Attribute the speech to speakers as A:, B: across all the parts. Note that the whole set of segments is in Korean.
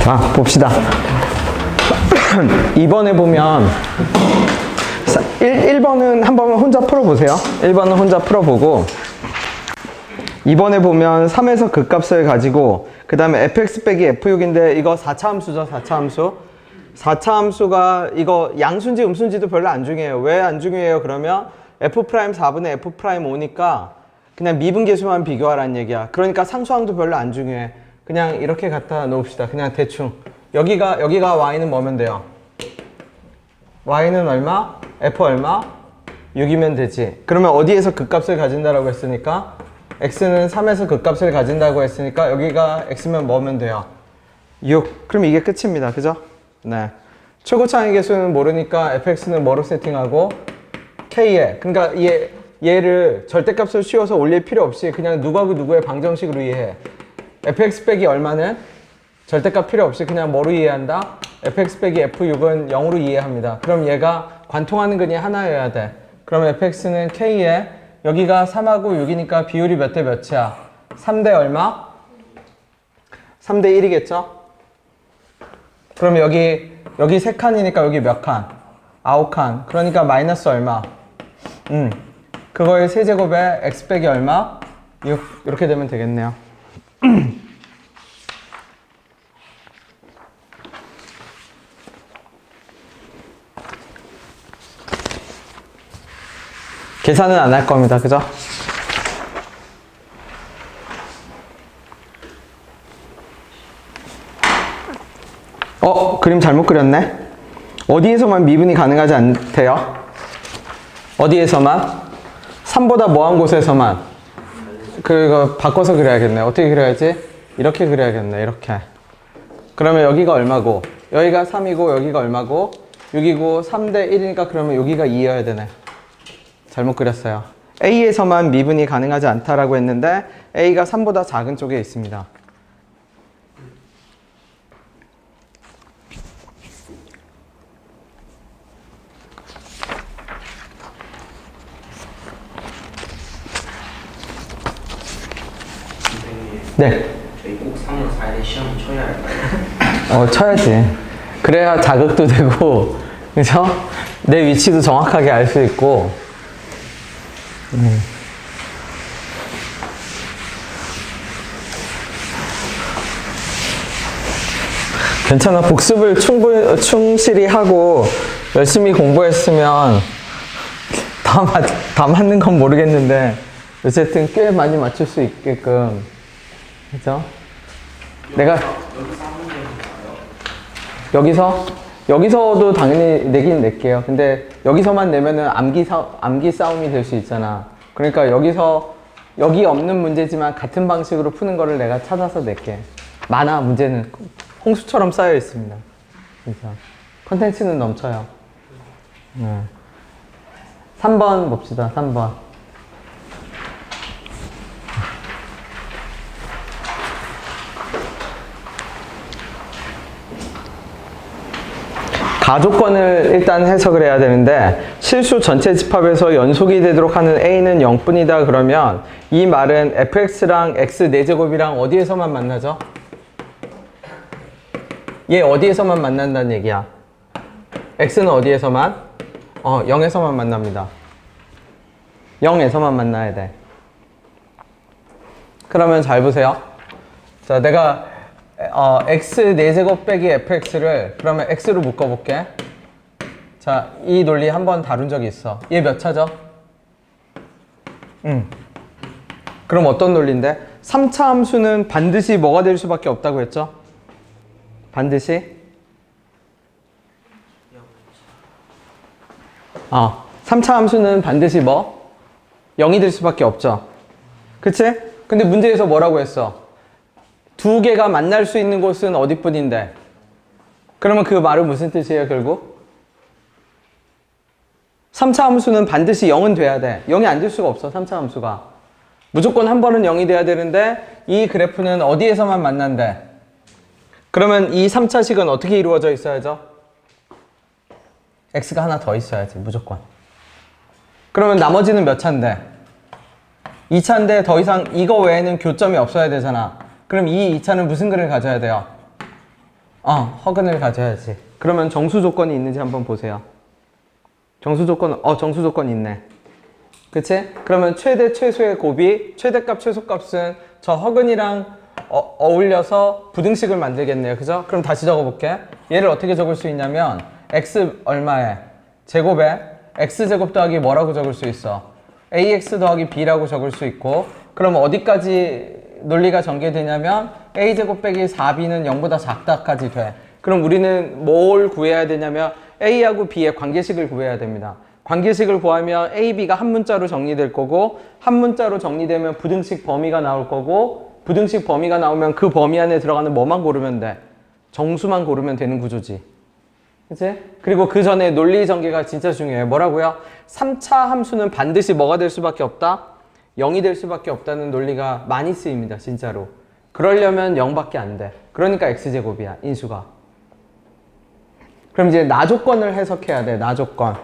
A: 자, 봅시다. 2번에 보면 1번은 한번 혼자 풀어보세요. 1번은 혼자 풀어보고 2번에 보면 3에서 극값을 가지고 그 다음에 fx 빼기 f6인데 이거 4차 함수죠. 4차 함수. 4차 함수가 이거 양수인지 음수인지도 별로 안 중요해요. 왜 안 중요해요? 그러면 f'4분의 f'5니까 그냥 미분계수만 비교하라는 얘기야. 그러니까 상수항도 별로 안 중요해. 그냥 이렇게 갖다 놓읍시다. 그냥 대충. 여기가 y는 뭐면 돼요? y는 얼마? f 얼마? 6이면 되지. 그러면 어디에서 극값을 가진다라고 했으니까 x는 3에서 극값을 가진다고 했으니까 여기가 x면 뭐면 돼요? 6. 그럼 이게 끝입니다. 그죠? 네. 최고차항의 개수는 모르니까 fx는 뭐로 세팅하고 k에. 그러니까 얘를 절대값을 씌워서 올릴 필요 없이 그냥 누구하고 누구의 방정식으로 이해해. fx 빼기 얼마는 절대값 필요 없이 그냥 뭐로 이해한다? fx 빼기 f6은 0으로 이해합니다. 그럼 얘가 관통하는 근이 하나여야 돼. 그럼 fx는 k에 여기가 3하고 6이니까 비율이 몇 대 몇이야? 3대 얼마? 3대 1이겠죠? 그럼 여기 3칸이니까 여기 몇 칸? 9칸. 그러니까 마이너스 얼마? 그거의 세제곱에 x 빼기 얼마? 6. 이렇게 되면 되겠네요. 계산은 안 할 겁니다. 그죠? 그림 잘못 그렸네. 어디에서만 미분이 가능하지 않대요? 어디에서만? 3보다 뭐한 곳에서만. 그거 바꿔서 그려야겠네. 어떻게 그려야지? 이렇게 그려야겠네. 이렇게. 그러면 여기가 얼마고? 여기가 3이고 여기가 얼마고? 6이고 3대 1이니까 그러면 여기가 2여야 되네. 잘못 그렸어요. A에서만 미분이 가능하지 않다라고 했는데 A가 3보다 작은 쪽에 있습니다. 네.
B: 저희 꼭 3월 4일에 시험 쳐야 할까요?
A: 쳐야지. 그래야 자극도 되고, 그죠? 내 위치도 정확하게 알 수 있고. 괜찮아. 복습을 충실히 하고 열심히 공부했으면 다 맞는 건 모르겠는데 어쨌든 꽤 많이 맞출 수 있게끔, 그죠? 내가 여기서도 당연히 내긴 낼게요. 근데 여기서만 내면은 암기 싸움이 될 수 있잖아. 그러니까 여기 없는 문제지만 같은 방식으로 푸는 거를 내가 찾아서 낼게. 많아. 문제는 홍수처럼 쌓여 있습니다. 진짜 컨텐츠는 넘쳐요. 3번 봅시다. 3번. 가조건을 일단 해석을 해야 되는데 실수 전체 집합에서 연속이 되도록 하는 A는 0뿐이다 그러면 이 말은 fx랑 x 4제곱이랑 어디에서만 만나죠? 얘 어디에서만 만난다는 얘기야? x는 어디에서만? 0에서만 만납니다. 0에서만 만나야 돼. 그러면 잘 보세요. 자, 내가 x 4제곱 빼기 fx를 그러면 x로 묶어볼게. 자, 이 논리 한번 다룬 적이 있어. 얘 몇 차죠? 그럼 어떤 논리인데? 3차 함수는 반드시 뭐가 될 수밖에 없다고 했죠? 반드시? 3차 함수는 반드시 뭐? 0이 될 수밖에 없죠. 그치? 근데 문제에서 뭐라고 했어? 두 개가 만날 수 있는 곳은 어디뿐인데? 그러면 그 말은 무슨 뜻이에요, 결국? 3차 함수는 반드시 0은 돼야 돼. 0이 안 될 수가 없어, 3차 함수가. 무조건 한 번은 0이 돼야 되는데 이 그래프는 어디에서만 만난대? 그러면 이 3차식은 어떻게 이루어져 있어야죠? x가 하나 더 있어야지, 무조건. 그러면 나머지는 몇 차인데? 2차인데 더 이상 이거 외에는 교점이 없어야 되잖아. 그럼 이 2차는 무슨 근을 가져야 돼요? 허근을 가져야지. 그러면 정수 조건이 있는지 한번 보세요. 정수 조건 있네. 그치? 그러면 최대 최소의 곱이 최대값 최소값은 저 허근이랑 어울려서 부등식을 만들겠네요. 그죠? 그럼 다시 적어볼게. 얘를 어떻게 적을 수 있냐면 x 얼마에 제곱에 x제곱 더하기 뭐라고 적을 수 있어? ax 더하기 b라고 적을 수 있고, 그럼 어디까지 논리가 전개되냐면 a제곱 빼기 4b는 0보다 작다까지 돼. 그럼 우리는 뭘 구해야 되냐면 a하고 b의 관계식을 구해야 됩니다. 관계식을 구하면 a, b가 한 문자로 정리될 거고, 한 문자로 정리되면 부등식 범위가 나올 거고, 부등식 범위가 나오면 그 범위 안에 들어가는 뭐만 고르면 돼? 정수만 고르면 되는 구조지. 그치? 그리고 그 전에 논리 전개가 진짜 중요해요. 뭐라고요? 3차 함수는 반드시 뭐가 될 수밖에 없다? 0이 될 수밖에 없다는 논리가 많이 쓰입니다. 진짜로. 그러려면 0밖에 안 돼. 그러니까 x제곱이야. 인수가. 그럼 이제 나조건을 해석해야 돼. 나조건.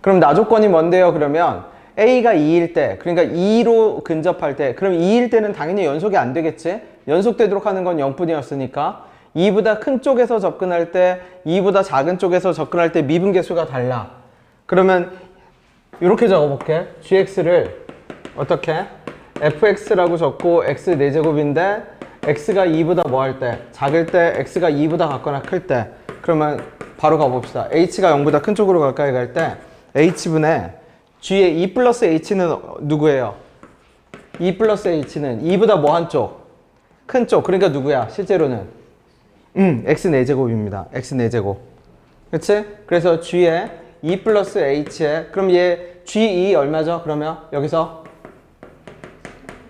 A: 그럼 나조건이 뭔데요? 그러면 a가 2일 때, 그러니까 2로 근접할 때, 그럼 2일 때는 당연히 연속이 안 되겠지? 연속되도록 하는 건 0뿐이었으니까 2보다 큰 쪽에서 접근할 때, 2보다 작은 쪽에서 접근할 때 미분계수가 달라. 그러면 이렇게 적어볼게. gx를 어떻게? fx라고 적고 x 4제곱인데 x가 2보다 뭐 할 때? 작을 때, x가 2보다 같거나 클 때. 그러면 바로 가봅시다. h가 0보다 큰 쪽으로 가까이 갈 때 h분의 g의 2 플러스 h는 누구예요? 2 플러스 h는 2보다 뭐 한 쪽? 큰 쪽. 그러니까 누구야? 실제로는 x 4제곱입니다. x 4제곱. 그치? 그래서 g의 2 플러스 h에, 그럼 얘 g2 얼마죠? 그러면 여기서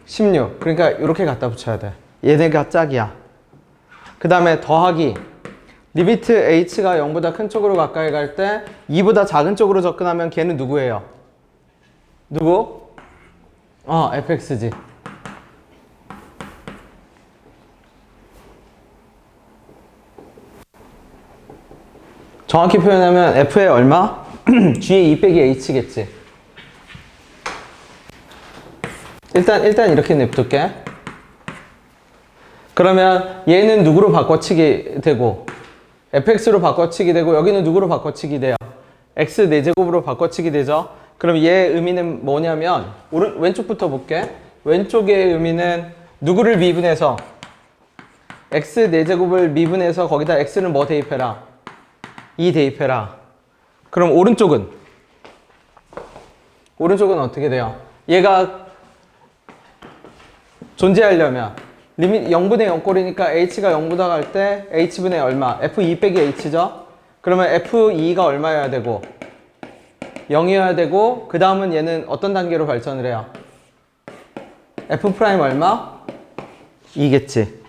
A: 16. 그러니까 이렇게 갖다 붙여야 돼. 얘네가 짝이야. 그 다음에 더하기 리미트 h가 0보다 큰 쪽으로 가까이 갈 때 2보다 작은 쪽으로 접근하면 걔는 누구예요? 누구? fx지. 정확히 표현하면 f의 얼마? g의 2 빼기 h겠지. 일단 이렇게 냅둘게. 그러면 얘는 누구로 바꿔치기 되고 fx로 바꿔치기 되고, 여기는 누구로 바꿔치기 돼요? x 4제곱으로 바꿔치기 되죠. 그럼 얘 의미는 뭐냐면 왼쪽부터 볼게. 왼쪽의 의미는 누구를 미분해서 x 4제곱을 미분해서 거기다 x는 뭐 대입해라? 2 대입해라. 그럼 오른쪽은 어떻게 돼요? 얘가 존재하려면 리밋 0분의 0꼴이니까 h가 0보다 갈 때 h분의 얼마? f2 빼기 h죠? 그러면 f2가 얼마여야 되고? 0이어야 되고, 그 다음은 얘는 어떤 단계로 발전을 해요? f 프라임 얼마? 2겠지.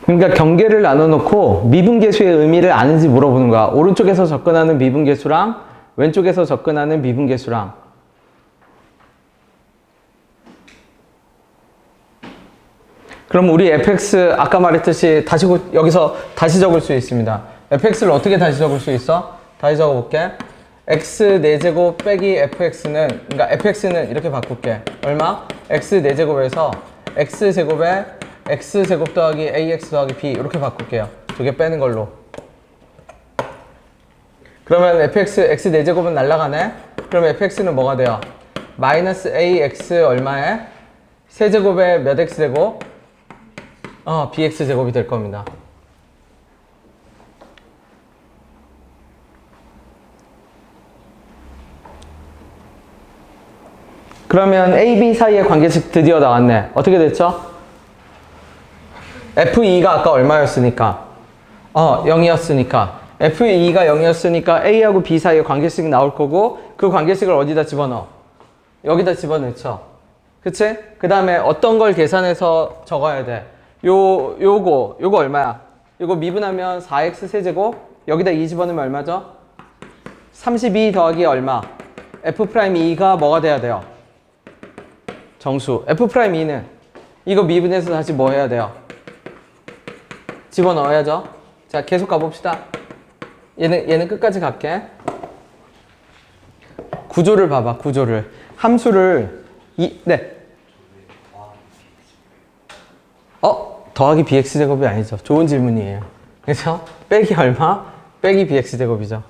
A: 그러니까 경계를 나눠놓고 미분계수의 의미를 아는지 물어보는 거야. 오른쪽에서 접근하는 미분계수랑 왼쪽에서 접근하는 미분계수랑. 그럼 우리 fx 아까 말했듯이 여기서 다시 적을 수 있습니다. fx를 어떻게 다시 적을 수 있어? 다시 적어볼게. x 4제곱 빼기 fx는, 그러니까 fx는 이렇게 바꿀게. 얼마? x 4제곱에서 x제곱에 x제곱 더하기 ax 더하기 b 이렇게 바꿀게요. 두 개 빼는 걸로. 그러면 fx, x 4제곱은 날라가네? 그럼 fx는 뭐가 돼요? 마이너스 ax 얼마에? 세제곱에 몇 x제곱? bx제곱이 될 겁니다. 그러면 a, b 사이의 관계식 드디어 나왔네. 어떻게 됐죠? f2가 아까 얼마였으니까? 0이었으니까. f2가 0이었으니까 a하고 b 사이의 관계식이 나올 거고, 그 관계식을 어디다 집어넣어? 여기다 집어넣죠. 그치? 그 다음에 어떤 걸 계산해서 적어야 돼? 요거 얼마야? 요거 미분하면 4x 세제곱, 여기다 2 집어넣으면 얼마죠? 32 더하기 얼마? f'2가 뭐가 돼야 돼요? 정수. f'2는 이거 미분해서 다시 뭐 해야 돼요? 집어넣어야죠. 자, 계속 가봅시다. 얘는 끝까지 갈게. 구조를 봐봐, 구조를. 함수를, 네. 더하기 bx제곱이 아니죠. 좋은 질문이에요. 그래서 빼기 얼마? 빼기 bx제곱이죠.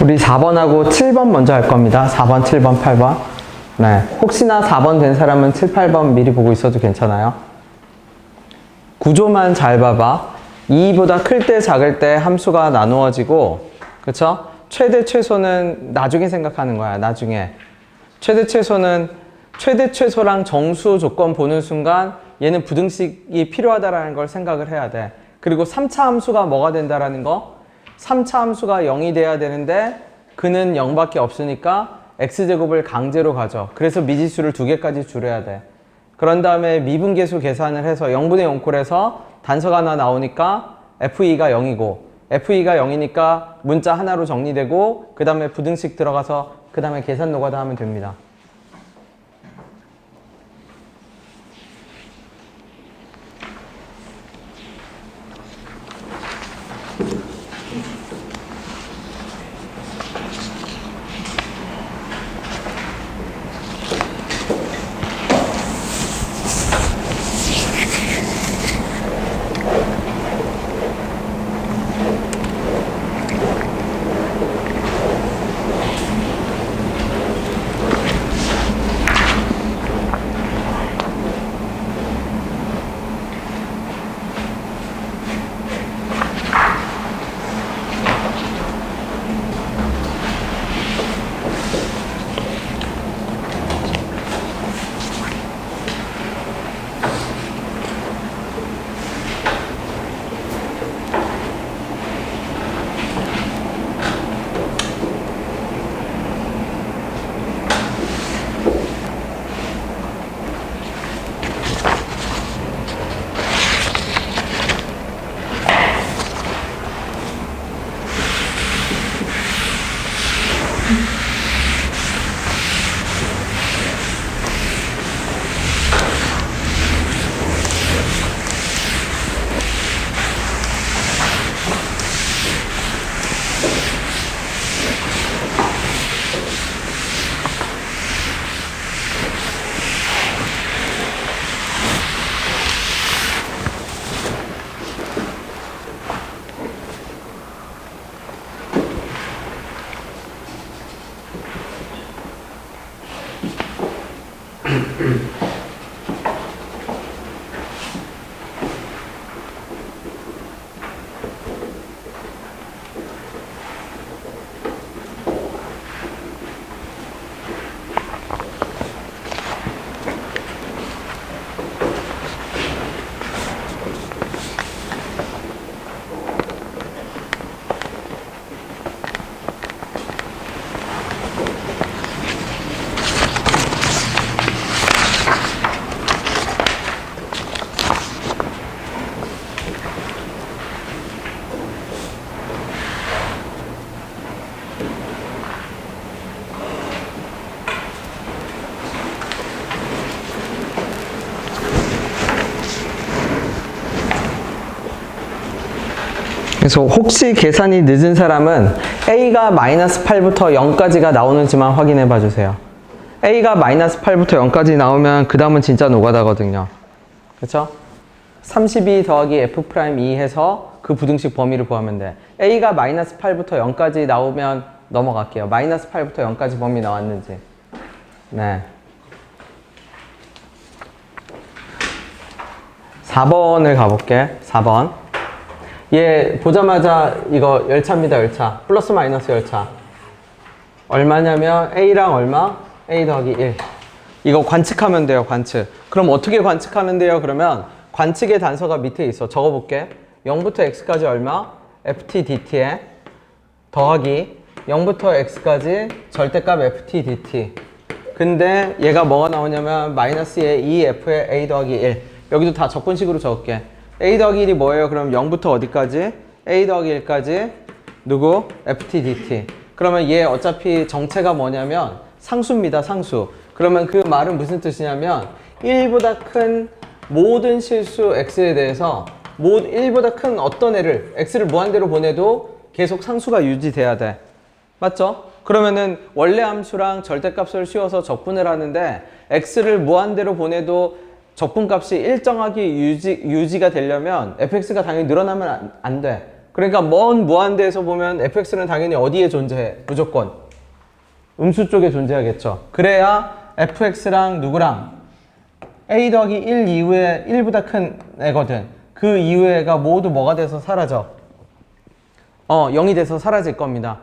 A: 우리 4번하고 7번 먼저 할 겁니다. 4번, 7번, 8번. 네. 혹시나 4번 된 사람은 7, 8번 미리 보고 있어도 괜찮아요. 구조만 잘 봐봐. 2보다 클 때, 작을 때 함수가 나누어지고, 그쵸? 최대, 최소는 나중에 생각하는 거야, 나중에. 최대, 최소는, 최대, 최소랑 정수 조건 보는 순간 얘는 부등식이 필요하다라는 걸 생각을 해야 돼. 그리고 3차 함수가 뭐가 된다라는 거? 3차 함수가 0이 돼야 되는데 그는 0밖에 없으니까 x제곱을 강제로 가져. 그래서 미지수를 2개까지 줄여야 돼. 그런 다음에 미분계수 계산을 해서 0분의 0콜에서 단서가 하나 나오니까 f2가 0이고 f2가 0이니까 문자 하나로 정리되고 그 다음에 부등식 들어가서 그 다음에 계산 노가다 하면 됩니다. 그래서 혹시 계산이 늦은 사람은 A가 마이너스 8부터 0까지가 나오는지만 확인해 봐 주세요. A가 마이너스 8부터 0까지 나오면 그 다음은 진짜 노가다거든요. 그쵸? 32 더하기 F'2 해서 그 부등식 범위를 구하면 돼. A가 마이너스 8부터 0까지 나오면 넘어갈게요. 마이너스 8부터 0까지 범위 나왔는지. 네. 4번을 가볼게. 4번. 얘 보자마자 이거 열차입니다. 열차. 플러스 마이너스 열차. 얼마냐면 A랑 얼마? A 더하기 1. 이거 관측하면 돼요. 관측. 그럼 어떻게 관측하는데요? 그러면 관측의 단서가 밑에 있어. 적어볼게. 0부터 x까지 얼마? ft dt에 더하기 0부터 x까지 절대값 ft dt. 근데 얘가 뭐가 나오냐면 마이너스의 2f의 a 더하기 1. 여기도 다 적분식으로 적을게. a 더하기 1이 뭐예요? 그럼 0부터 어디까지? a 더하기 1까지 누구? ft dt. 그러면 얘 어차피 정체가 뭐냐면 상수입니다. 상수. 그러면 그 말은 무슨 뜻이냐면 1보다 큰 모든 실수 x에 대해서 1보다 큰 어떤 애를 x를 무한대로 보내도 계속 상수가 유지돼야 돼. 맞죠? 그러면은 원래 함수랑 절대값을 씌워서 적분을 하는데 x를 무한대로 보내도 적분값이 일정하게 유지가 되려면 fx가 당연히 늘어나면 안 돼. 그러니까 먼 무한대에서 보면 fx는 당연히 어디에 존재해? 무조건 음수 쪽에 존재하겠죠. 그래야 fx랑 누구랑 a 더하기 1 이후에 1보다 큰 애거든. 그 이후에 애가 모두 뭐가 돼서 사라져? 0이 돼서 사라질 겁니다.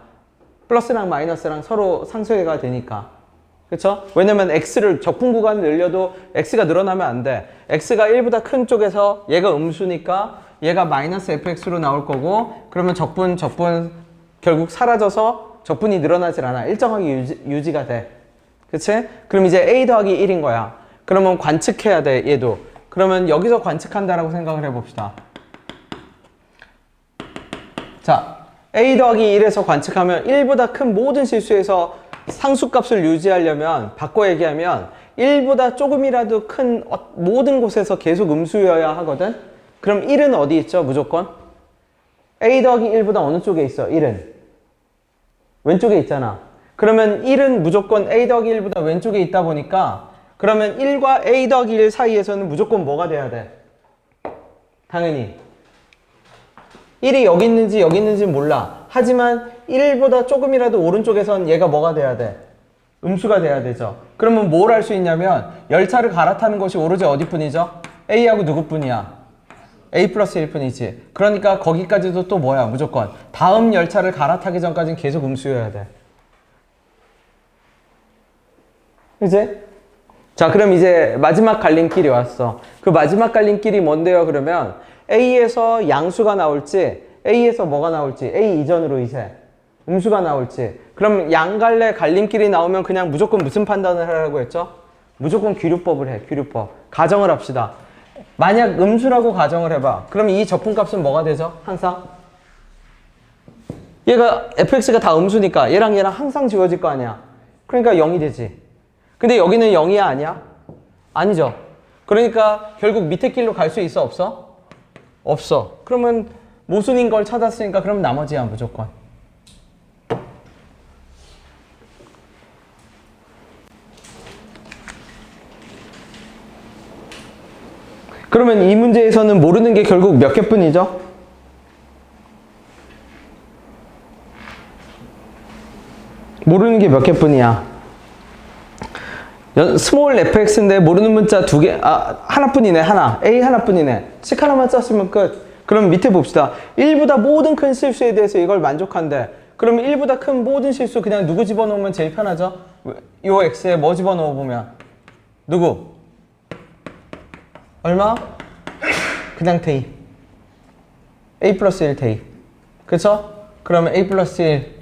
A: 플러스랑 마이너스랑 서로 상쇄가 되니까. 그쵸? 왜냐면 x를 적분 구간을 늘려도 x가 늘어나면 안 돼. x가 1보다 큰 쪽에서 얘가 음수니까 얘가 마이너스 fx로 나올 거고, 그러면 적분 결국 사라져서 적분이 늘어나질 않아. 일정하게 유지가 돼. 그치? 그럼 이제 a 더하기 1인 거야. 그러면 관측해야 돼, 얘도. 그러면 여기서 관측한다라고 생각을 해봅시다. 자, a 더하기 1에서 관측하면 1보다 큰 모든 실수에서 상수값을 유지하려면, 바꿔 얘기하면 1보다 조금이라도 큰 모든 곳에서 계속 음수여야 하거든? 그럼 1은 어디 있죠, 무조건? a 더하기 1보다 어느 쪽에 있어, 1은? 왼쪽에 있잖아. 그러면 1은 무조건 a 더하기 1보다 왼쪽에 있다 보니까, 그러면 1과 a 더하기 1 사이에서는 무조건 뭐가 돼야 돼? 당연히 1이 여기 있는지 몰라. 하지만 1보다 조금이라도 오른쪽에선 얘가 뭐가 돼야 돼? 음수가 돼야 되죠. 그러면 뭘 할 수 있냐면 열차를 갈아타는 것이 오로지 어디뿐이죠? A하고 누구뿐이야? A 플러스 1뿐이지. 그러니까 거기까지도 또 뭐야? 무조건 다음 열차를 갈아타기 전까지는 계속 음수여야 돼. 이제? 자, 그럼 이제 마지막 갈림길이 왔어. 그 마지막 갈림길이 뭔데요? 그러면 A에서 양수가 나올지, A에서 뭐가 나올지, A 이전으로 이제 음수가 나올지. 그럼 양갈래 갈림길이 나오면 그냥 무조건 무슨 판단을 하라고 했죠? 무조건 귀류법을 해, 귀류법. 가정을 합시다. 만약 음수라고 가정을 해봐. 그럼 이 적분값은 뭐가 되죠? 항상? 얘가 fx가 다 음수니까 얘랑 항상 지워질 거 아니야. 그러니까 0이 되지. 근데 여기는 0이야, 아니야? 아니죠. 그러니까 결국 밑에 길로 갈 수 있어, 없어? 없어. 그러면 모순인 걸 찾았으니까 그럼 나머지야, 무조건. 그러면 이 문제에서는 모르는 게 결국 몇 개뿐이죠? 모르는 게 몇 개뿐이야. 스몰 fx인데 모르는 문자 두 개, 하나뿐이네, 하나. A 하나뿐이네. 식 하나만 썼으면 끝. 그럼 밑에 봅시다. 1보다 모든 큰 실수에 대해서 이걸 만족한대. 그러면 1보다 큰 모든 실수 그냥 누구 집어넣으면 제일 편하죠? 요 x에 뭐 집어넣어 보면? 누구? 얼마? 그냥 대입. a 플러스 1 대입. 그쵸? 그러면 a 플러스 1.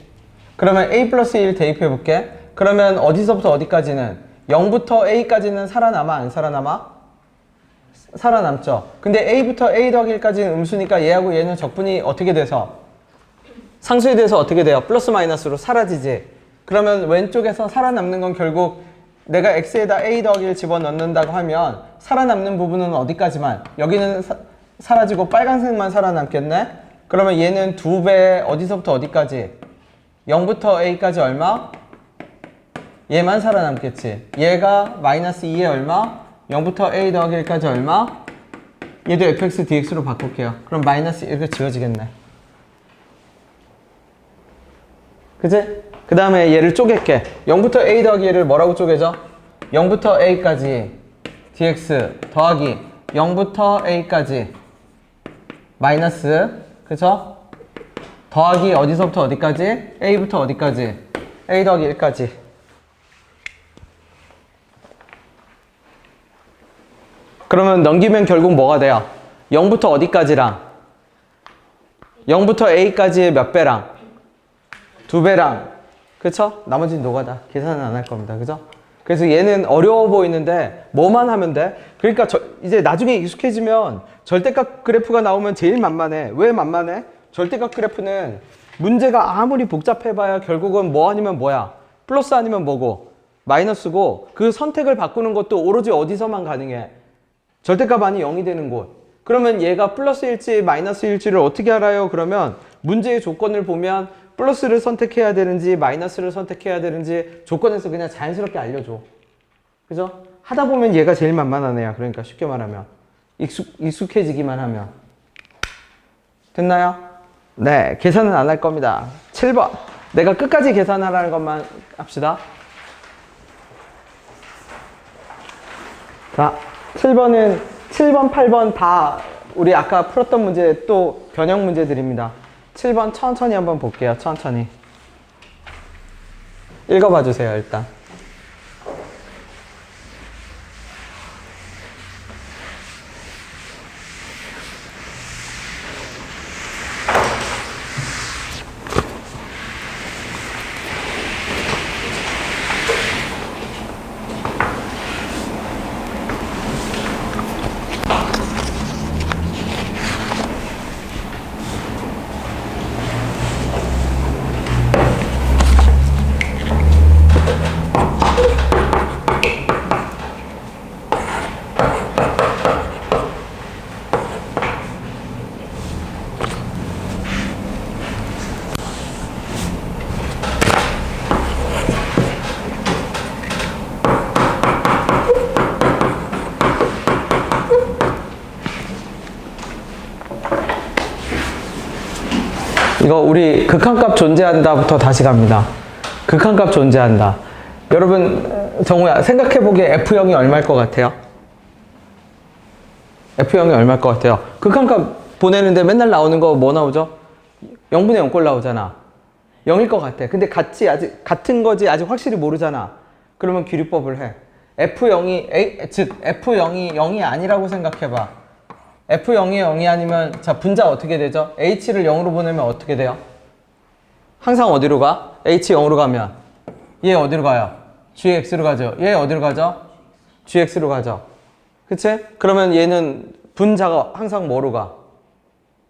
A: 그러면 a 플러스 1 대입해 볼게. 그러면 어디서부터 어디까지는? 0부터 a까지는 살아남아, 안 살아남아? 살아남죠. 근데 a부터 a 더하기 1까지는 음수니까 얘하고 얘는 적분이 어떻게 돼서? 상수에 대해서 어떻게 돼요? 플러스 마이너스로 사라지지. 그러면 왼쪽에서 살아남는 건 결국 내가 x에다 a 더하기 1 집어넣는다고 하면 살아남는 부분은 어디까지만? 여기는 사라지고 빨간색만 살아남겠네? 그러면 얘는 2배 어디서부터 어디까지? 0부터 a까지 얼마? 얘만 살아남겠지. 얘가 마이너스 2에 얼마? 0부터 a 더하기 1까지 얼마? 얘도 fx dx로 바꿀게요. 그럼 마이너스 이렇게 지워지겠네. 그치? 그 다음에 얘를 쪼갤게. 0부터 a 더하기 얘를 뭐라고 쪼개져? 0부터 a까지 dx 더하기 0부터 a까지 마이너스, 그쵸? 더하기 어디서부터 어디까지? a부터 어디까지? a 더하기 1까지. 그러면 넘기면 결국 뭐가 돼요? 0부터 어디까지랑 0부터 a까지의 몇 배랑 2배랑, 그쵸? 나머지는 노가다. 계산은 안 할 겁니다. 그죠? 그래서 얘는 어려워 보이는데 뭐만 하면 돼? 그러니까 이제 나중에 익숙해지면 절대값 그래프가 나오면 제일 만만해. 왜 만만해? 절대값 그래프는 문제가 아무리 복잡해봐야 결국은 뭐 아니면 뭐야? 플러스 아니면 뭐고? 마이너스고, 그 선택을 바꾸는 것도 오로지 어디서만 가능해? 절대값 아니 0이 되는 곳. 그러면 얘가 플러스일지 마이너스일지를 어떻게 알아요? 그러면 문제의 조건을 보면 플러스를 선택해야 되는지 마이너스를 선택해야 되는지 조건에서 그냥 자연스럽게 알려줘. 그죠? 하다 보면 얘가 제일 만만한 애야. 그러니까 쉽게 말하면 익숙해지기만 하면. 됐나요? 네, 계산은 안 할 겁니다. 7번. 내가 끝까지 계산하라는 것만 합시다. 자, 7번, 8번 다 우리 아까 풀었던 문제 또 변형 문제들입니다. 7번 천천히 한번 볼게요. 천천히. 읽어봐 주세요, 일단. 이거 우리 극한값 존재한다부터 다시 갑니다. 극한값 존재한다. 여러분, 정우야, 생각해보기에 F0이 얼마일 것 같아요? F0이 얼마일 것 같아요? 극한값 보내는데 맨날 나오는 거 뭐 나오죠? 0분의 0꼴 나오잖아. 0일 것 같아. 근데 같은 거지 아직 확실히 모르잖아. 그러면 귀류법을 해. F0이, 즉 F0이 0이 아니라고 생각해봐. F0이 0이 아니면, 자, 분자 어떻게 되죠? H를 0으로 보내면 어떻게 돼요? 항상 어디로 가? H 0으로 가면 얘 어디로 가요? GX로 가죠. 얘 어디로 가죠? GX로 가죠. 그치? 그러면 얘는 분자가 항상 뭐로 가?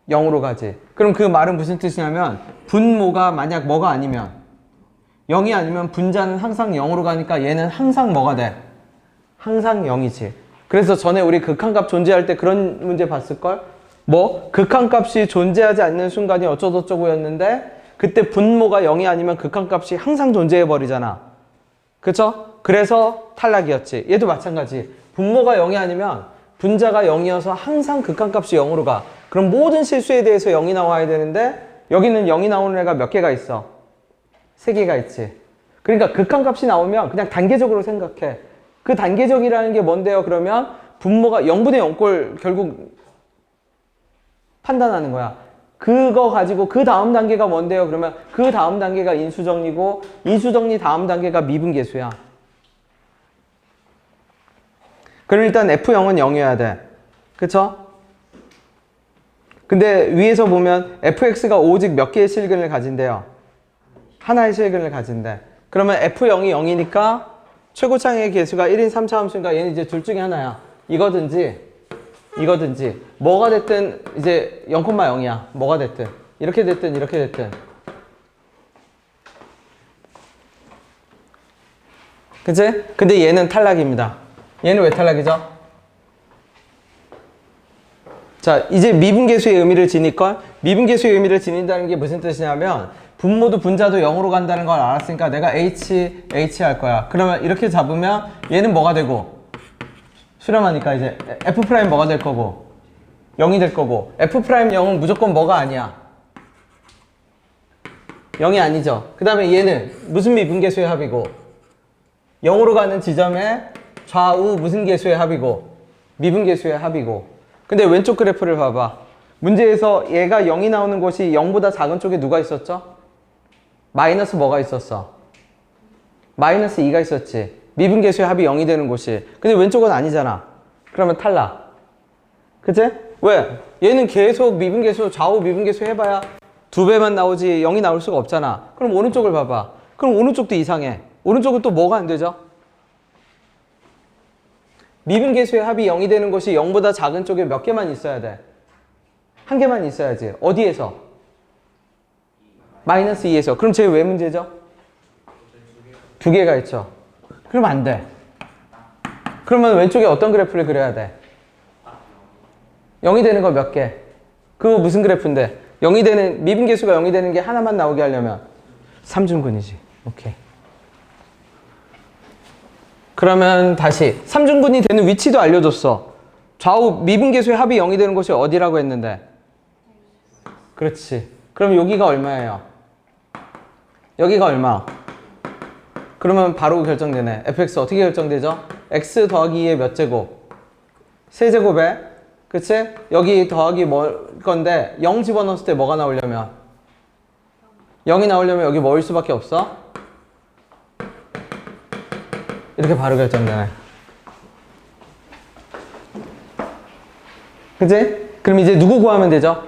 A: 0으로 가지. 그럼 그 말은 무슨 뜻이냐면 분모가 만약 뭐가 아니면 0이 아니면 분자는 항상 0으로 가니까 얘는 항상 뭐가 돼? 항상 0이지. 그래서 전에 우리 극한값 존재할 때 그런 문제 봤을걸? 뭐? 극한값이 존재하지 않는 순간이 어쩌고저쩌고였는데 그때 분모가 0이 아니면 극한값이 항상 존재해버리잖아. 그쵸? 그래서 탈락이었지. 얘도 마찬가지. 분모가 0이 아니면 분자가 0이어서 항상 극한값이 0으로 가. 그럼 모든 실수에 대해서 0이 나와야 되는데 여기는 0이 나오는 애가 몇 개가 있어? 3개가 있지. 그러니까 극한값이 나오면 그냥 단계적으로 생각해. 그 단계적이라는 게 뭔데요? 그러면 분모가 0분의 0꼴 결국 판단하는 거야. 그거 가지고 그 다음 단계가 뭔데요? 그러면 그 다음 단계가 인수정리고 인수정리 다음 단계가 미분계수야. 그럼 일단 F0은 0이어야 돼. 그쵸? 근데 위에서 보면 fx가 오직 몇 개의 실근을 가진대요? 하나의 실근을 가진대. 그러면 F0이 0이니까 최고창의 개수가 1인 3차 함수니까 얘는 이제 둘 중에 하나야. 이거든지 뭐가 됐든 이제 0,0이야. 뭐가 됐든 이렇게 됐든 이렇게 됐든. 그치? 근데 얘는 탈락입니다. 얘는 왜 탈락이죠? 자, 이제 미분계수의 의미를 지니까 미분계수의 의미를 지닌다는 게 무슨 뜻이냐면 분모도 분자도 0으로 간다는 걸 알았으니까 내가 H 할 거야. 그러면 이렇게 잡으면 얘는 뭐가 되고 수렴하니까 이제 F' 뭐가 될 거고 0이 될 거고 F' 0은 무조건 뭐가 아니야. 0이 아니죠. 그 다음에 얘는 무슨 미분계수의 합이고 0으로 가는 지점에 좌우 무슨 계수의 합이고 미분계수의 합이고. 근데 왼쪽 그래프를 봐봐. 문제에서 얘가 0이 나오는 곳이 0보다 작은 쪽에 누가 있었죠? 마이너스 뭐가 있었어? 마이너스 2가 있었지. 미분계수의 합이 0이 되는 곳이. 근데 왼쪽은 아니잖아. 그러면 탈락. 그치? 왜? 얘는 계속 미분계수, 좌우 미분계수 해봐야 2배만 나오지 0이 나올 수가 없잖아. 그럼 오른쪽을 봐봐. 그럼 오른쪽도 이상해. 오른쪽은 또 뭐가 안 되죠? 미분계수의 합이 0이 되는 곳이 0보다 작은 쪽에 몇 개만 있어야 돼? 한 개만 있어야지. 어디에서? 마이너스 2에서. 그럼 쟤 왜 문제죠? 2개가 있죠. 그럼 안 돼. 그러면 왼쪽에 어떤 그래프를 그려야 돼? 0이 되는 거 몇 개? 그거 무슨 그래프인데? 0이 되는, 미분계수가 0이 되는 게 하나만 나오게 하려면 3중근이지. 오케이. 그러면 다시 3중근이 되는 위치도 알려줬어. 좌우 미분계수의 합이 0이 되는 곳이 어디라고 했는데? 그렇지. 그럼 여기가 얼마예요? 여기가 얼마? 그러면 바로 결정되네. fx 어떻게 결정되죠? x 더하기 2의 몇 제곱? 세제곱에, 그치? 여기 더하기 뭐 건데 0 집어넣었을 때 뭐가 나오려면? 0이 나오려면 여기 뭐일 수밖에 없어? 이렇게 바로 결정되네. 그치? 그럼 이제 누구 구하면 되죠?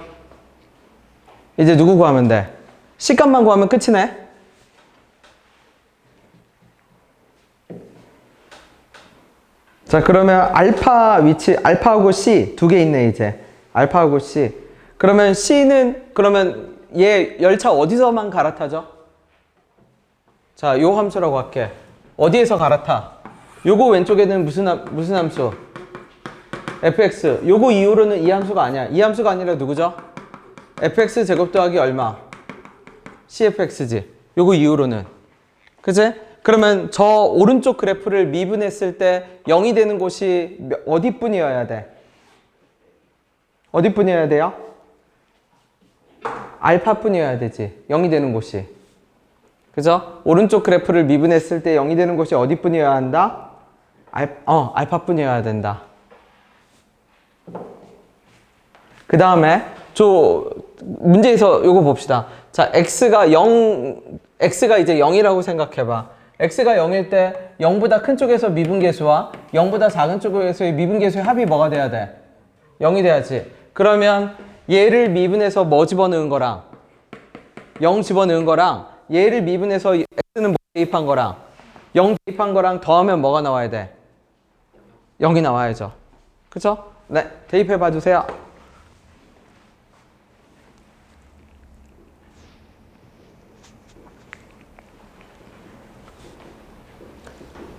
A: 이제 누구 구하면 돼? C값만 구하면 끝이네? 자, 그러면 알파 위치, 알파하고 C 두 개 있네, 이제. 알파하고 C. 그러면 C는, 그러면 얘 열차 어디서만 갈아타죠? 자, 요 함수라고 할게. 어디에서 갈아타? 요거 왼쪽에는 무슨 함수? fx. 요거 이후로는 이 함수가 아니야. 이 함수가 아니라 누구죠? fx 제곱 더하기 얼마? cfx지. 요거 이후로는. 그치? 그러면 저 오른쪽 그래프를 미분했을 때 0이 되는 곳이 어디뿐이어야 돼? 어디뿐이어야 돼요? 알파뿐이어야 되지. 0이 되는 곳이. 그죠? 오른쪽 그래프를 미분했을 때 0이 되는 곳이 어디뿐이어야 한다? 알파뿐이어야 된다. 그 다음에 문제에서 요거 봅시다. 자, x가 이제 0이라고 생각해봐. x가 0일 때 0보다 큰 쪽에서 미분계수와 0보다 작은 쪽에서의 미분계수의 합이 뭐가 돼야 돼? 0이 돼야지. 그러면 얘를 미분해서 뭐 집어넣은 거랑 0 집어넣은 거랑 얘를 미분해서 x는 뭐 대입한 거랑 0 대입한 거랑 더하면 뭐가 나와야 돼? 0이 나와야죠. 그쵸? 네, 대입해 봐주세요.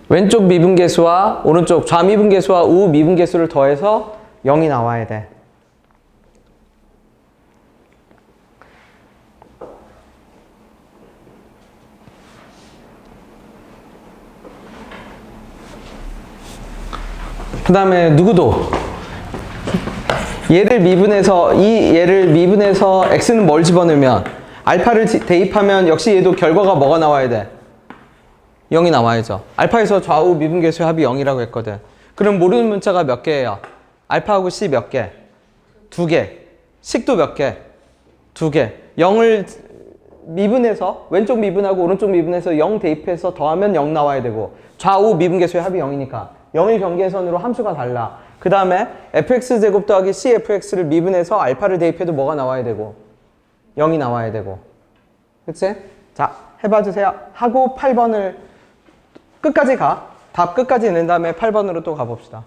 A: 왼쪽 미분계수와 오른쪽 좌미분계수와 우미분계수를 더해서 0이 나와야 돼. 그 다음에 누구도 얘를 미분해서 x는 뭘 집어넣으면 알파를 대입하면 역시 얘도 결과가 뭐가 나와야 돼? 0이 나와야죠. 알파에서 좌우 미분계수의 합이 0이라고 했거든. 그럼 모르는 문자가 몇 개예요? 알파하고 C 몇 개? 2개. 식도 몇 개? 2개. 0을 미분해서 왼쪽 미분하고 오른쪽 미분해서 0 대입해서 더하면 0 나와야 되고 좌우 미분계수의 합이 0이니까 0일 경계선으로 함수가 달라. 그 다음에 fx제곱 더하기 cfx를 미분해서 알파를 대입해도 뭐가 나와야 되고 0이 나와야 되고. 그치? 자, 해봐주세요. 하고 8번을 끝까지 가. 답 끝까지 낸 다음에 8번으로 또 가봅시다.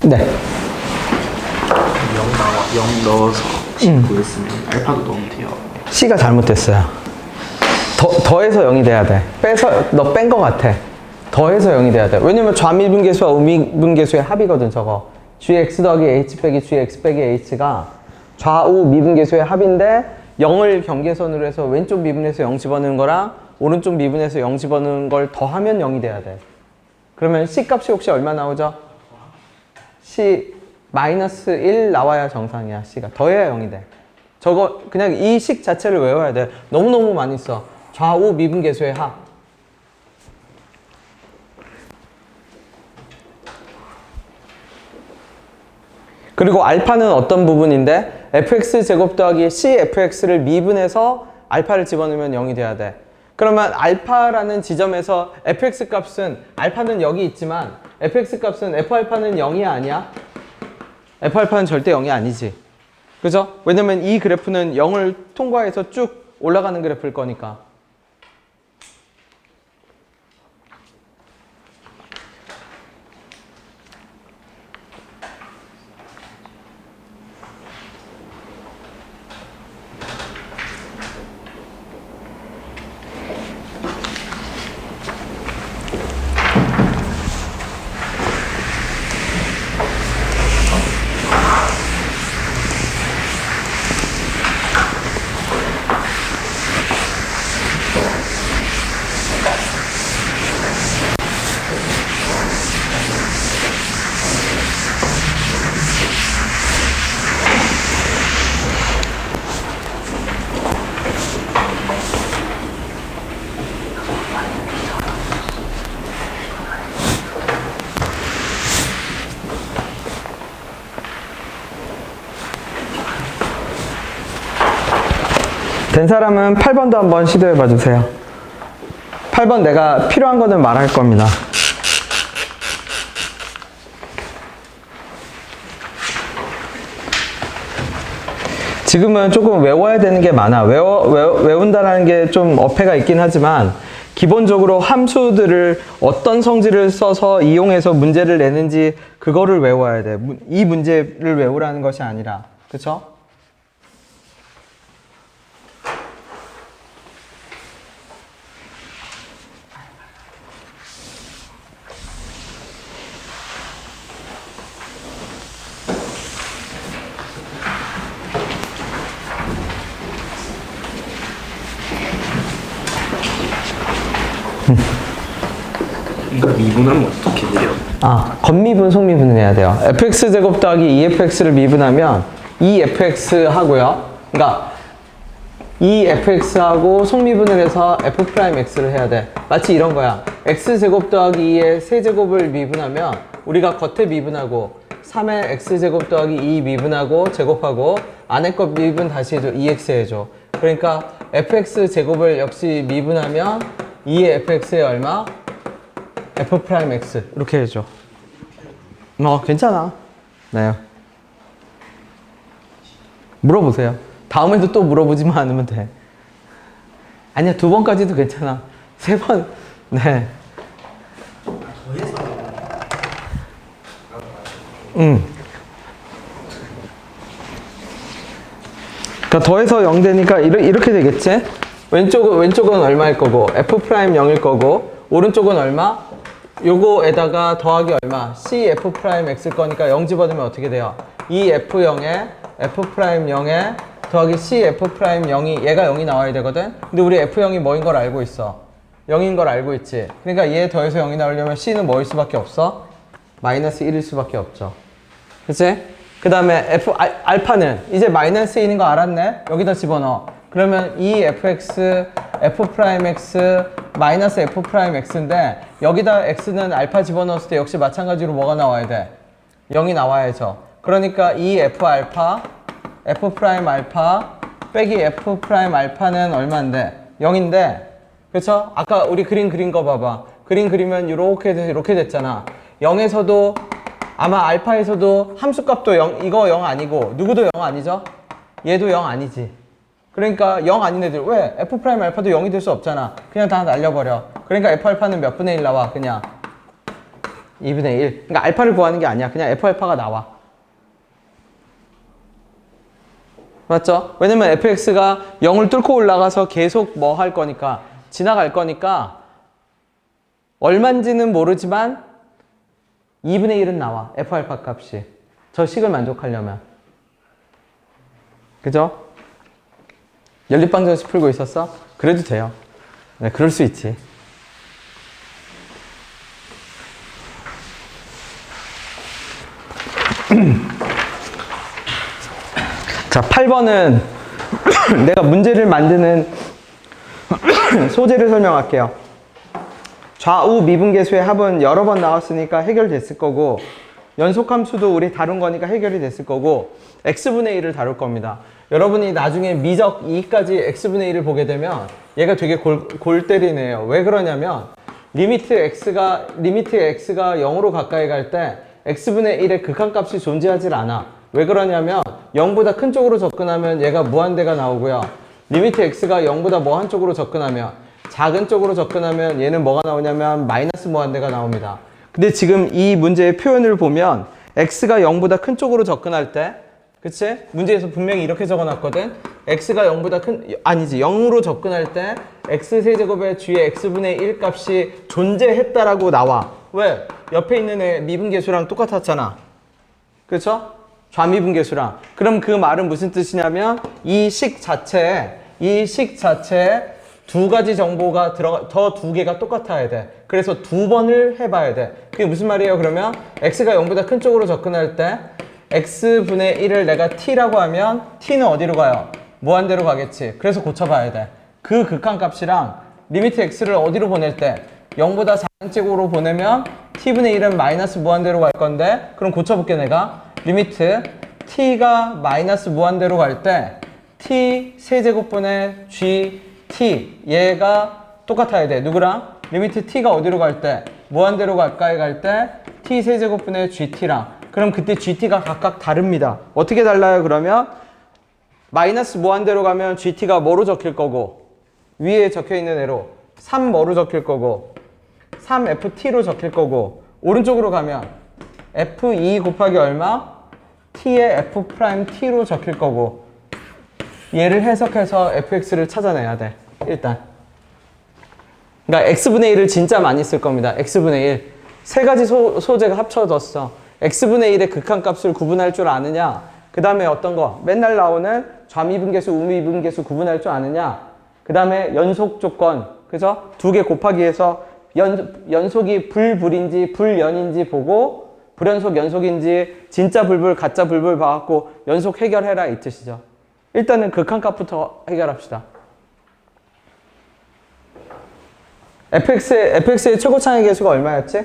A: 네.
B: 0 넣어서 10 구했으면 알파도 넣으면 돼요.
A: C가 잘못됐어요. 더해서 0이 돼야 돼. 너 뺀 거 같아. 더해서 0이 돼야 돼. 왜냐면 좌미분계수와 우미분계수의 합이거든, 저거. gx 더하기 h 빼기 gx 빼기 h가 좌우 미분계수의 합인데 0을 경계선으로 해서 왼쪽 미분에서 0 집어넣는 거랑 오른쪽 미분에서 0 집어넣는 걸 더하면 0이 돼야 돼. 그러면 C 값이 혹시 얼마 나오죠? C 마이너스 1 나와야 정상이야. C가 더해야 0이 돼. 저거 그냥 이 식 자체를 외워야 돼. 너무너무 많이 써. 좌우 미분계수의 합. 그리고 알파는 어떤 부분인데 fx제곱 더하기 cfx를 미분해서 알파를 집어넣으면 0이 돼야 돼. 그러면 알파라는 지점에서 fx 값은 알파는 여기 있지만 fx 값은 f알파는 0이 아니야? f알파는 절대 0이 아니지. 그죠? 왜냐면 이 그래프는 0을 통과해서 쭉 올라가는 그래프일 거니까. 된 사람은 8번도 한번 시도해 봐 주세요. 8번 내가 필요한 거는 말할 겁니다. 지금은 조금 외워야 되는 게 많아. 외운다는 게 좀 어폐가 있긴 하지만 기본적으로 함수들을 어떤 성질을 써서 이용해서 문제를 내는지 그거를 외워야 돼. 이 문제를 외우라는 것이 아니라. 그쵸?
B: 이거 미분하면 어떻게 돼요?
A: 겉미분, 속미분을 해야 돼요. fx제곱 더하기 2fx를 미분하면 2fx 하고요. 그러니까 2fx하고 속미분을 해서 f'x를 해야 돼. 마치 이런 거야. x제곱 더하기 2의 세제곱을 미분하면 우리가 겉에 미분하고 3의 x제곱 더하기 2 미분하고 제곱하고 안에 것 미분 다시 해줘. 2x 해줘. 그러니까 fx제곱을 역시 미분하면 2의 fx에 얼마? f'x 이렇게 해줘. 괜찮아. 네. 물어보세요. 다음에도 또 물어보지만 않으면 돼. 아니야, 2번까지도 괜찮아. 3번. 네. 그러니까 더해서 0 되니까 이렇게 되겠지? 왼쪽은 얼마일 거고 f'0일 거고 오른쪽은 얼마? 요거에다가 더하기 얼마? cf'x일 거니까 0 집어넣으면 어떻게 돼요? 이 f0에 f'0에 더하기 cf'0이 얘가 0이 나와야 되거든? 근데 우리 f0이 뭐인 걸 알고 있어? 0인 걸 알고 있지? 그러니까 얘 더해서 0이 나오려면 c는 뭐일 수밖에 없어? 마이너스 1일 수밖에 없죠. 그치? 그 다음에 알파는 이제 마이너스 1인 거 알았네? 여기다 집어넣어. 그러면 이 fx, f'x, 마이너스 f'x인데 여기다 x는 알파 집어넣었을 때 역시 마찬가지로 뭐가 나와야 돼? 0이 나와야죠. 그러니까 이 f알파, f'알파 빼기 f'알파는 얼마인데? 0인데 그쵸? 아까 우리 그린 거 봐봐. 그림 그리면 이렇게 됐잖아. 0에서도 아마 알파에서도 함수값도 0, 이거 0 아니고 누구도 0 아니죠? 얘도 0 아니지. 그러니까 0 아닌 애들 왜? f'알파도 0이 될 수 없잖아. 그냥 다 날려버려. 그러니까 f알파는 몇 분의 1 나와? 그냥 2분의 1. 그러니까 알파를 구하는 게 아니야. 그냥 f 알파가 나와. 맞죠? 왜냐면 fx가 0을 뚫고 올라가서 계속 뭐 할 거니까, 지나갈 거니까, 얼만지는 모르지만 2분의 1은 나와. f 알파 값이. 저 식을 만족하려면. 그죠? 연립방정식 풀고 있었어? 그래도 돼요. 네, 그럴 수 있지. 자, 8번은 내가 문제를 만드는 소재를 설명할게요. 좌우 미분계수의 합은 여러 번 나왔으니까 해결됐을 거고, 연속함수도 우리 다룬 거니까 해결이 됐을 거고, x분의 1을 다룰 겁니다. 여러분이 나중에 미적 2까지 x분의 1을 보게 되면 얘가 되게 골 때리네요. 왜 그러냐면 리미트 x가 0으로 가까이 갈 때 x분의 1의 극한값이 존재하질 않아. 왜 그러냐면 0보다 큰 쪽으로 접근하면 얘가 무한대가 나오고요. 리미트 x가 0보다 뭐 한 쪽으로 접근하면, 작은 쪽으로 접근하면 얘는 뭐가 나오냐면 마이너스 무한대가 나옵니다. 근데 지금 이 문제의 표현을 보면 x가 0보다 큰 쪽으로 접근할 때, 그치? 문제에서 분명히 이렇게 적어놨거든. x가 0보다 아니지, 0으로 접근할 때 x세제곱의 g의 x분의 1 값이 존재했다라고 나와. 왜? 옆에 있는 애 미분계수랑 똑같았잖아. 그쵸? 좌미분계수랑. 그럼 그 말은 무슨 뜻이냐면 이 식 자체에 두 가지 정보가 더 두 개가 똑같아야 돼. 그래서 두 번을 해봐야 돼. 그게 무슨 말이에요? 그러면 x가 0보다 큰 쪽으로 접근할 때 x분의 1을 내가 t라고 하면 t는 어디로 가요? 무한대로 가겠지. 그래서 고쳐봐야 돼. 그 극한값이랑 리미트 x를 어디로 보낼 때 0보다 작은 쪽으로 보내면 t분의 1은 마이너스 무한대로 갈 건데, 그럼 고쳐볼게 내가. 리미트 t가 마이너스 무한대로 갈 때 t 세제곱분의 gt 얘가 똑같아야 돼. 누구랑? 리미트 t가 어디로 갈 때? 무한대로 가까이 갈 때 t 세제곱분의 gt랑. 그럼 그때 gt가 각각 다릅니다. 어떻게 달라요? 그러면 마이너스 무한대로 가면 gt가 뭐로 적힐 거고, 위에 적혀있는 애로 3 뭐로 적힐 거고 3ft로 적힐 거고, 오른쪽으로 가면 f2 곱하기 얼마? t의 f't로 적힐 거고, 얘를 해석해서 fx를 찾아내야 돼. 일단 그러니까 x분의 1을 진짜 많이 쓸 겁니다. x분의 1 세 가지 소재가 합쳐졌어. x분의 1의 극한값을 구분할 줄 아느냐, 그 다음에 어떤 거 맨날 나오는 좌미분계수 우미분계수 구분할 줄 아느냐, 그 다음에 연속 조건, 그죠? 두 개 곱하기 해서 연속이 불불인지 불연인지 보고, 불연속 연속인지 진짜 불불 가짜 불불 봐갖고 연속 해결해라 이 뜻이죠. 일단은 극한값부터 해결합시다. fx의 최고차의 계수가 얼마였지?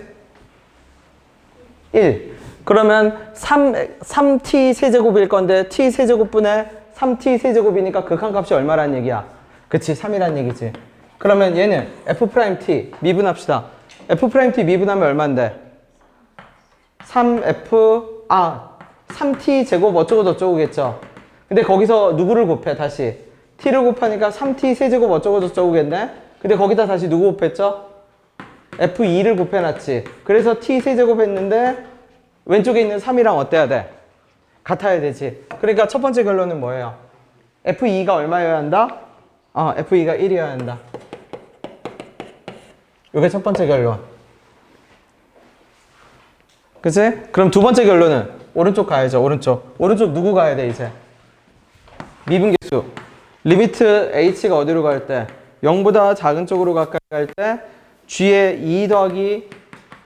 A: 1. 그러면 3t 세제곱일 건데 t 세제곱분의 3t 세제곱이니까 극한값이 얼마란 얘기야? 그치, 3이란 얘기지. 그러면 얘는 f't 미분합시다. f't 미분하면 얼만데? 3t 제곱 어쩌고 저쩌고겠죠. 근데 거기서 누구를 곱해? 다시 t를 곱하니까 3t 세제곱 어쩌고 저쩌고겠네. 근데 거기다 다시 누구 곱했죠? f2를 곱해놨지. 그래서 t 세제곱 했는데 왼쪽에 있는 3이랑 어때야 돼? 같아야 되지. 그러니까 첫 번째 결론은 뭐예요? f2가 얼마여야 한다? f2가 1이어야 한다. 이게 첫 번째 결론. 그치? 그럼 두 번째 결론은 오른쪽 가야죠. 오른쪽 누구 가야 돼 이제? 미분계수. 리미트 h가 어디로 갈 때? 0보다 작은 쪽으로 가까이 갈 때 g의 2 더하기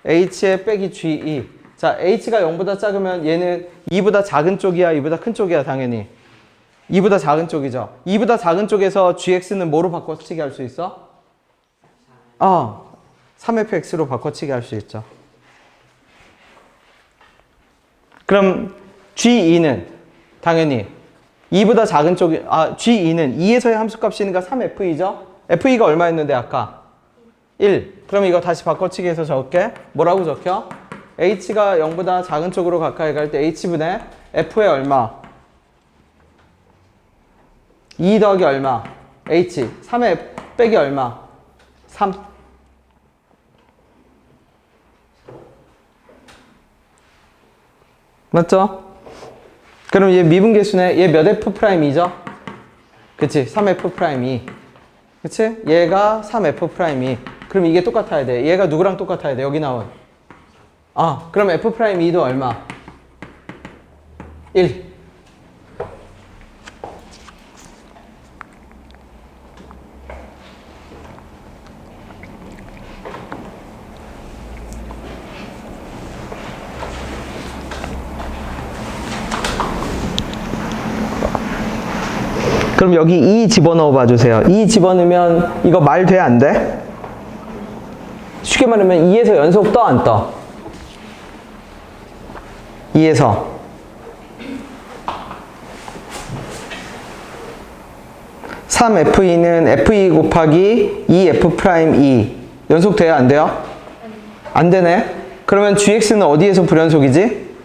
A: h의 빼기 ge. 자, h가 0보다 작으면 얘는 2보다 작은 쪽이야, 2보다 큰 쪽이야? 당연히 2보다 작은 쪽이죠. 2보다 작은 쪽에서 gx는 뭐로 바꿔치기 할 수 있어? 3fx로 바꿔치기 할 수 있죠. 그럼 g2는 당연히 2보다 작은 쪽이, g2는 2에서의 함수값이니까 3f2죠? f2가 얼마였는데 아까? 1. 그럼 이거 다시 바꿔치기 해서 적을게. 뭐라고 적혀? h가 0보다 작은 쪽으로 가까이 갈 때 h분의 f의 얼마? 2 더하기 얼마? h. 3의 빼기 얼마? 3. 맞죠? 그럼 얘 미분계수네. 얘 몇 F'이죠? 그치? 3F'이. 그치? 얘가 3F'이. 그럼 이게 똑같아야 돼. 얘가 누구랑 똑같아야 돼? 여기 나온. 그럼 F'E도 얼마? 1. 그럼 여기 2 집어넣어 봐주세요. 2 집어넣으면 이거 말 돼? 안 돼? 쉽게 말하면 2에서 연속 떠? 안 떠? 2에서 3Fe는 Fe 곱하기 2F'2 연속 돼요? 안 돼요? 안 되네? 그러면 GX는 어디에서 불연속이지?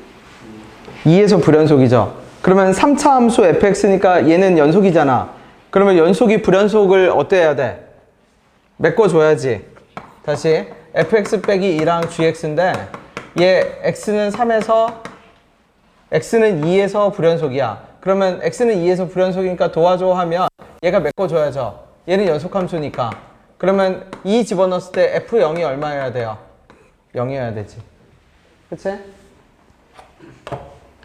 A: 2에서 불연속이죠. 그러면 3차 함수 fx니까 얘는 연속이잖아. 그러면 연속이 불연속을 어때 해야 돼? 메꿔줘야지. 다시 fx 빼기 2랑 gx인데 얘 x는 3에서 x는 2에서 불연속이야. 그러면 x는 2에서 불연속이니까 도와줘 하면 얘가 메꿔줘야죠. 얘는 연속함수니까. 그러면 2 집어넣었을 때 f0이 얼마여야 돼요? 0이어야 되지. 그치?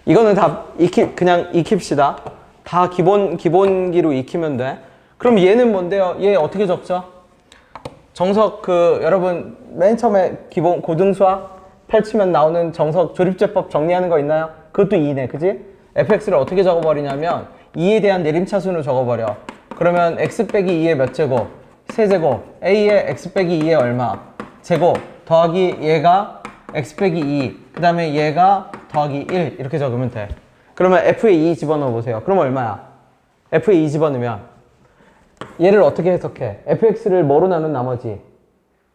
A: 이거는 다 그냥 익힙시다. 다 기본기로 익히면 돼. 그럼 얘는 뭔데요? 얘 어떻게 적죠? 정석 여러분 맨 처음에 기본 고등수학 펼치면 나오는 정석 조립제법 정리하는 거 있나요? 그것도 2네, 그지? fx를 어떻게 적어버리냐면 2에 대한 내림차순으로 적어버려. 그러면 x 빼기 2의 몇 제곱? 세제곱. a의 x 빼기 2의 얼마? 제곱. 더하기 얘가 x 빼기 2. 그 다음에 얘가 더하기 1 이렇게 적으면 돼. 그러면 f에 2 집어넣어 보세요. 그럼 얼마야? f에 2 집어넣으면 얘를 어떻게 해석해? fx를 뭐로 나눈 나머지?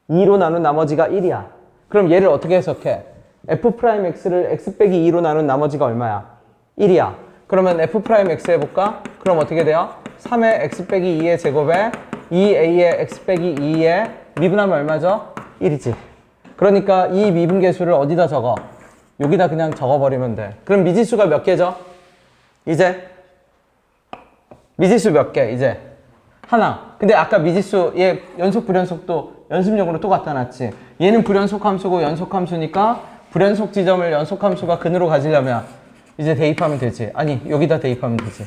A: 2로 나눈 나머지가 1이야. 그럼 얘를 어떻게 해석해? f'x를 x 빼기 2로 나눈 나머지가 얼마야? 1이야. 그러면 f'x 해볼까? 그럼 어떻게 돼요? 3의 x 빼기 2의 제곱에 2a의 x 빼기 2의 미분하면 얼마죠? 1이지. 그러니까 이 미분계수를 어디다 적어? 여기다 그냥 적어버리면 돼. 그럼 미지수가 몇 개죠? 이제 미지수 몇 개? 이제 하나. 근데 아까 미지수 얘 연속 불연속도 연습용으로 또 갖다 놨지. 얘는 불연속 함수고 연속 함수니까 불연속 지점을 연속 함수가 근으로 가지려면 이제 대입하면 되지. 아니 여기다 대입하면 되지.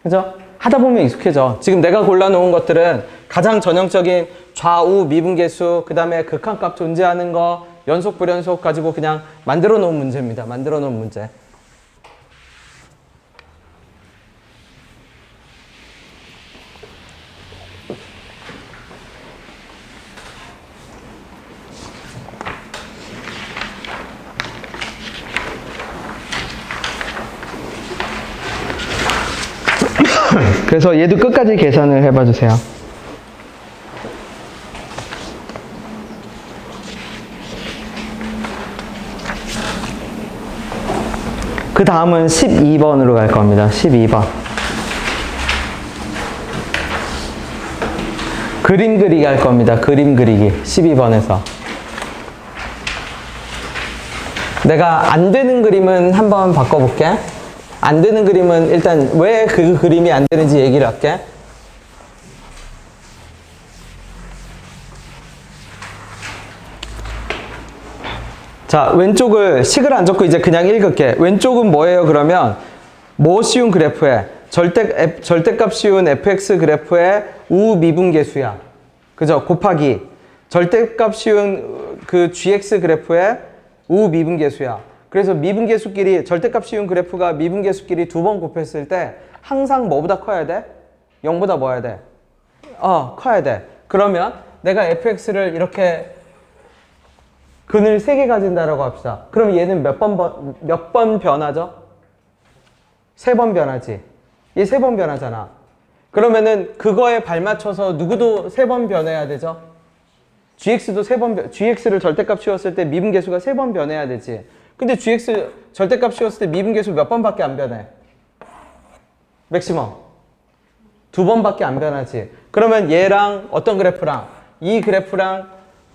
A: 그죠? 하다 보면 익숙해져. 지금 내가 골라놓은 것들은 가장 전형적인 좌우 미분계수, 그 다음에 극한값 존재하는 거, 연속 불연속 가지고 그냥 만들어 놓은 문제입니다. 만들어 놓은 문제. 그래서 얘도 끝까지 계산을 해봐 주세요. 그 다음은 12번으로 갈 겁니다. 12번. 그림 그리기 할 겁니다. 그림 그리기. 12번에서. 내가 안 되는 그림은 한번 바꿔볼게. 안 되는 그림은 일단 왜 그 그림이 안 되는지 얘기를 할게. 자, 왼쪽을 식을 안 적고 이제 그냥 읽을게. 왼쪽은 뭐예요? 그러면 뭐 씌운 그래프에 절대값 씌운 fx 그래프의 우미분계수야. 그죠? 곱하기 절대값 씌운 그 gx 그래프의 우미분계수야. 그래서 미분계수끼리 절대값 씌운 그래프가 미분계수끼리 두 번 곱했을 때 항상 뭐보다 커야 돼? 0보다 뭐 해야 돼? 커야 돼. 그러면 내가 fx를 이렇게 근을 3개 가진다라고 합시다. 그럼 얘는 몇 번 변하죠? 3번 변하지. 얘 3번 변하잖아. 그러면은 그거에 발맞춰서 누구도 3번 변해야 되죠? gx도 3번 gx를 절대값 씌웠을 때 미분계수가 3번 변해야 되지. 근데 gx 절대값 씌웠을 때 미분계수 몇 번밖에 안 변해? 맥시멈 2번밖에 안 변하지. 그러면 얘랑 어떤 그래프랑 이 그래프랑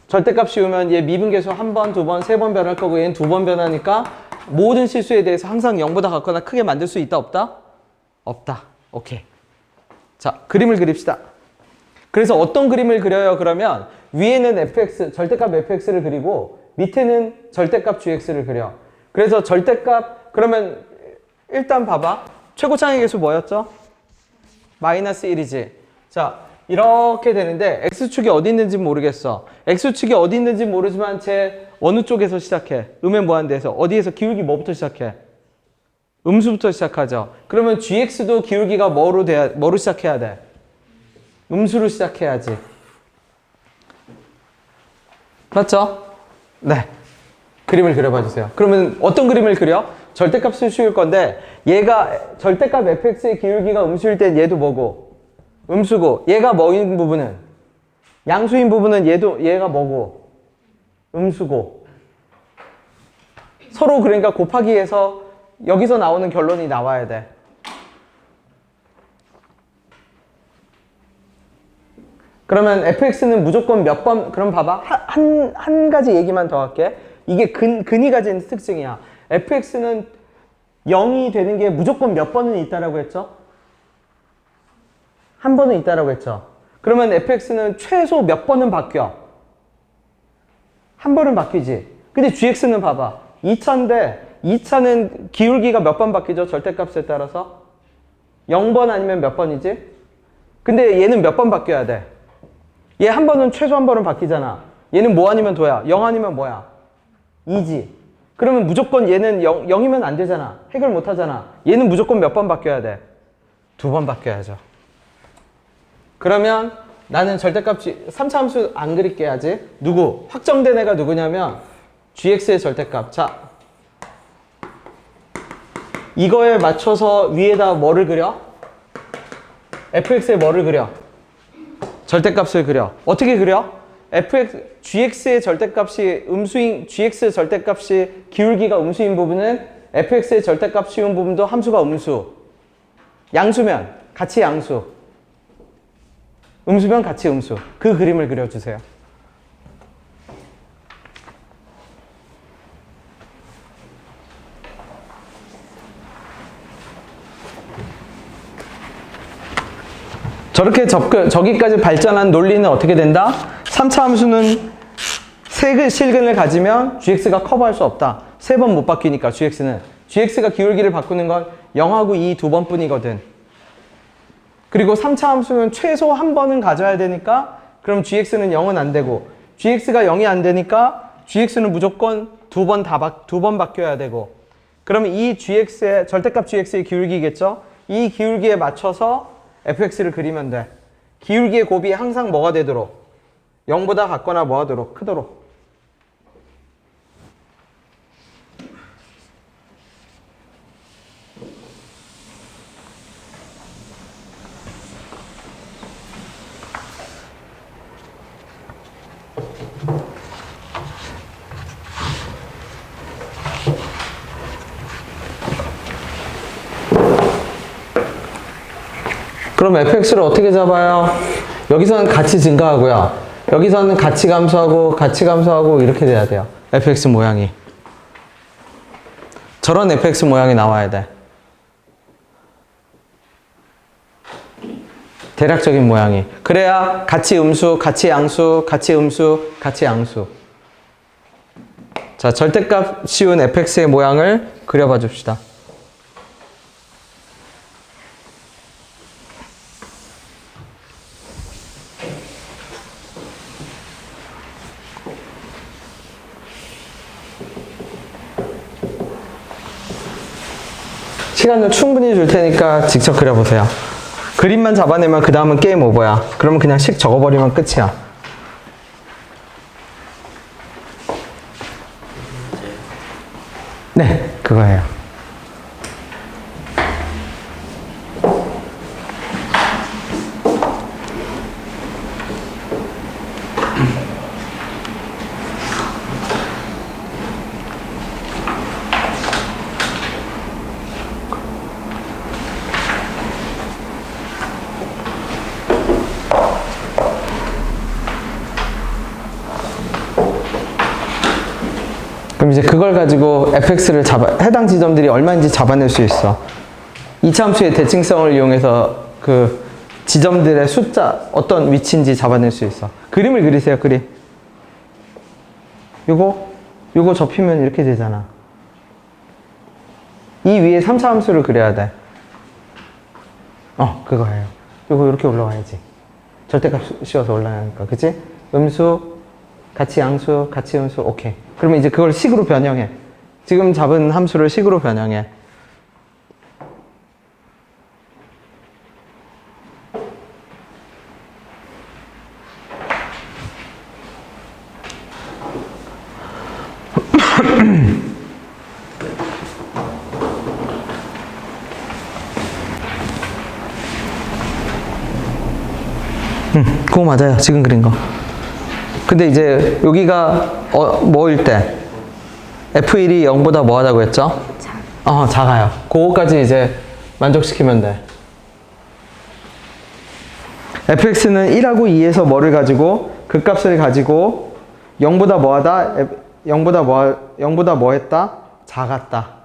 A: 절대값 씌우면 얘 미분계수 한 번, 두 번, 세 번 변할 거고 얘는 두 번 변하니까 모든 실수에 대해서 항상 0보다 같거나 크게 만들 수 있다, 없다? 없다. 오케이. 자, 그림을 그립시다. 그래서 어떤 그림을 그려요? 그러면 위에는 fx, 절대값 fx를 그리고 밑에는 절대값 gx를 그려. 그래서 절대값, 그러면 일단 봐봐. 최고창의 계수 뭐였죠? 마이너스 1이지. 자, 이렇게 되는데 x축이 어디 있는지 모르겠어. x축이 어디 있는지 모르지만 제 어느 쪽에서 시작해? 음의 무한대에서. 어디에서? 기울기 뭐부터 시작해? 음수부터 시작하죠. 그러면 gx도 기울기가 뭐로 시작해야 돼? 음수로 시작해야지. 맞죠? 네. 그림을 그려봐 주세요. 그러면 어떤 그림을 그려? 절대값을 씌울 건데 얘가 절대값 fx의 기울기가 음수일 땐 얘도 뭐고? 음수고. 얘가 뭐인 부분은? 양수인 부분은 얘가 뭐고? 음수고. 서로 그러니까 곱하기해서 여기서 나오는 결론이 나와야 돼. 그러면 fx는 무조건 몇 번, 그럼 봐봐. 한 가지 얘기만 더 할게. 이게 근이 가진 특징이야. fx는 0이 되는 게 무조건 몇 번은 있다라고 했죠? 한 번은 있다라고 했죠? 그러면 fx는 최소 몇 번은 바뀌어? 한 번은 바뀌지. 근데 gx는 봐봐. 2차인데 2차는 기울기가 몇 번 바뀌죠? 절대값에 따라서? 0번 아니면 몇 번이지? 근데 얘는 몇 번 바뀌어야 돼? 얘 한 번은 최소 한 번은 바뀌잖아. 얘는 뭐 아니면 도야? 0 아니면 뭐야? 2지. 그러면 무조건 얘는 0이면 안 되잖아. 해결 못 하잖아. 얘는 무조건 몇 번 바뀌어야 돼? 두 번 바뀌어야죠. 그러면 나는 절대값이 3차 함수 안 그릴게 아직. 누구? 확정된 애가 누구냐면 gx의 절대값. 자, 이거에 맞춰서 위에다 뭐를 그려? fx에 뭐를 그려? 절대값을 그려. 어떻게 그려? gx의 절대값이 gx의 절대값이 기울기가 음수인 부분은 fx의 절대값 씌운 부분도 함수가 음수. 양수면 같이 양수. 음수면 같이 음수. 그 그림을 그려주세요. 저렇게 저기까지 발전한 논리는 어떻게 된다? 3차 함수는 세 실근을 가지면 gx가 커버할 수 없다. 세 번 못 바뀌니까 gx는. gx가 기울기를 바꾸는 건 0하고 2 두 번뿐이거든. 그리고 3차 함수는 최소 한 번은 가져야 되니까 그럼 gx는 0은 안 되고 gx가 0이 안 되니까 gx는 무조건 두 번 바뀌어야 되고 그러면 이 gx의 절대값 gx의 기울기겠죠? 이 기울기에 맞춰서 fx를 그리면 돼. 기울기의 곱이 항상 뭐가 되도록? 0보다 같거나 뭐 하도록? 크도록. 그럼 fx를 어떻게 잡아요? 여기서는 같이 증가하고요. 여기서는 같이 감소하고 이렇게 돼야 돼요. fx 모양이. 저런 fx 모양이 나와야 돼. 대략적인 모양이. 그래야 같이 음수, 같이 양수, 같이 음수, 같이 양수. 자, 절대값 씌운 fx의 모양을 그려봐 줍시다. 시간을 충분히 줄 테니까 직접 그려보세요. 그림만 잡아내면 그 다음은 게임 오버야. 그러면 그냥 식 적어버리면 끝이야. 네, 그거예요. 그럼 이제 그걸 가지고 fx를 해당 지점들이 얼마인지 잡아낼 수 있어. 이차함수의 대칭성을 이용해서 그 지점들의 숫자, 어떤 위치인지 잡아낼 수 있어. 그림을 그리세요, 그림. 요거 접히면 이렇게 되잖아. 이 위에 3차 함수를 그려야 돼. 그거예요. 요거 이렇게 올라와야지. 절대값 씌워서 올라가니까. 그치? 음수, 같이 양수, 같이 음수, 오케이. 그러면 이제 그걸 식으로 변형해. 지금 잡은 함수를 식으로 변형해. 그거 맞아요. 지금 그린 거. 근데 이제 여기가 뭐일 때? F1이 0보다 뭐 하다고 했죠? 작아요. 그거까지 이제 만족시키면 돼. fx는 1하고 2에서 뭐를 가지고 극값을 가지고 0보다 뭐 하다? 0보다 뭐 했다? 작았다.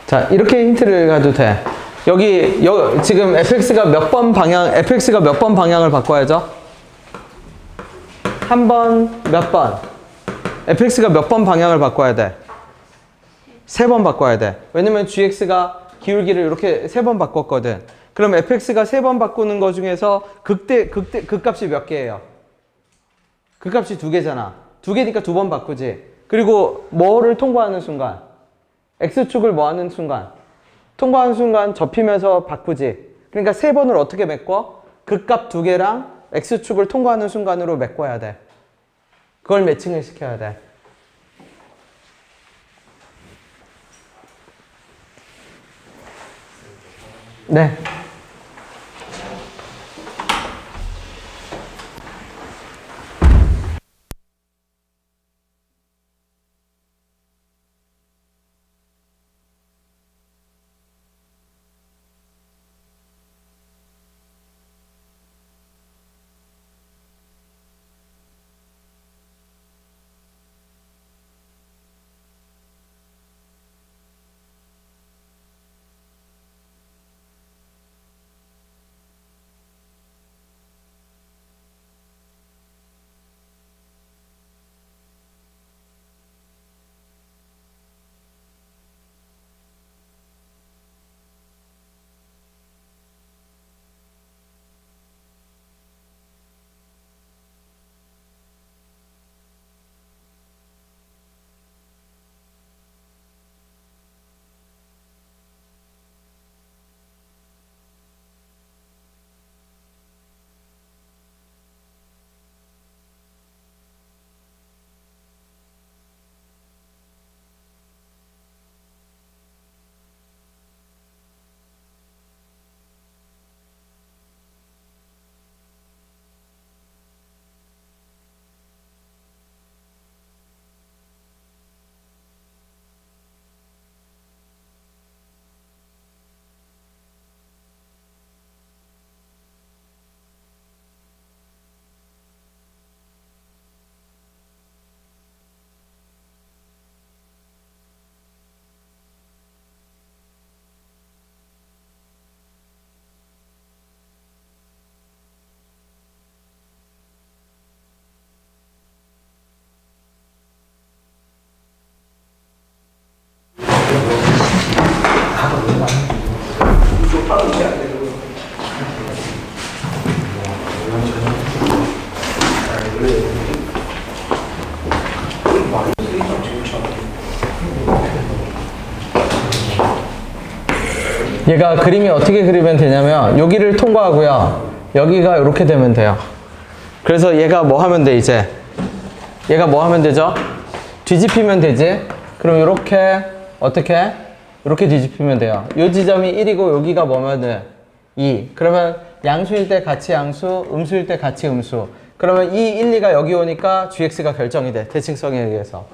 A: 자, 이렇게 힌트를 가도 돼. 여기 지금 fx가 몇 번 방향을 바꿔야죠? 한 번, 몇 번? fx가 몇 번 방향을 바꿔야 돼? 3번 바꿔야 돼. 왜냐면 gx가 기울기를 이렇게 3번 바꿨거든. 그럼 fx가 3번 바꾸는 거 중에서 극값이 몇 개예요? 극값이 2개잖아. 2개니까 2번 바꾸지. 그리고 뭐를 통과하는 순간? x축을 뭐 하는 순간? 통과하는 순간 접히면서 바꾸지. 그러니까 3번을 어떻게 메꿔? 극값 2개랑 x축을 통과하는 순간으로 메꿔야 돼. 그걸 매칭을 시켜야 돼. 네. 얘가 그림이 어떻게 그리면 되냐면 여기를 통과하고요. 여기가 이렇게 되면 돼요. 그래서 얘가 뭐 하면 돼 이제? 얘가 뭐 하면 되죠? 뒤집히면 되지? 그럼 이렇게 어떻게? 이렇게 뒤집히면 돼요. 이 지점이 1이고 여기가 뭐면 돼? 2. 그러면 양수일 때 같이 양수, 음수일 때 같이 음수. 그러면 이 1, 2가 여기 오니까 gx가 결정이 돼. 대칭성에 의해서.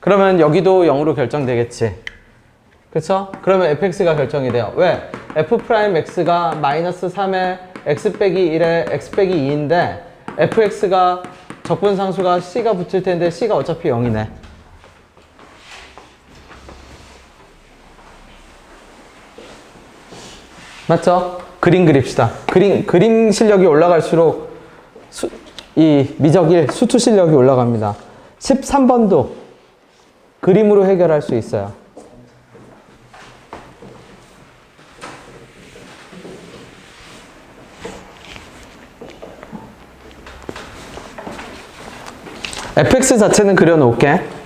A: 그러면 여기도 0으로 결정되겠지. 그쵸? 그러면 fx가 결정이 돼요. 왜? f'x가 마이너스 3에 x 빼기 1에 x 빼기 2인데 fx가 적분상수가 c가 붙을 텐데 c가 어차피 0이네. 맞죠? 그림 그립시다. 그림 실력이 올라갈수록 이 미적일 수투 실력이 올라갑니다. 13번도 그림으로 해결할 수 있어요. fx 자체는 그려놓을게.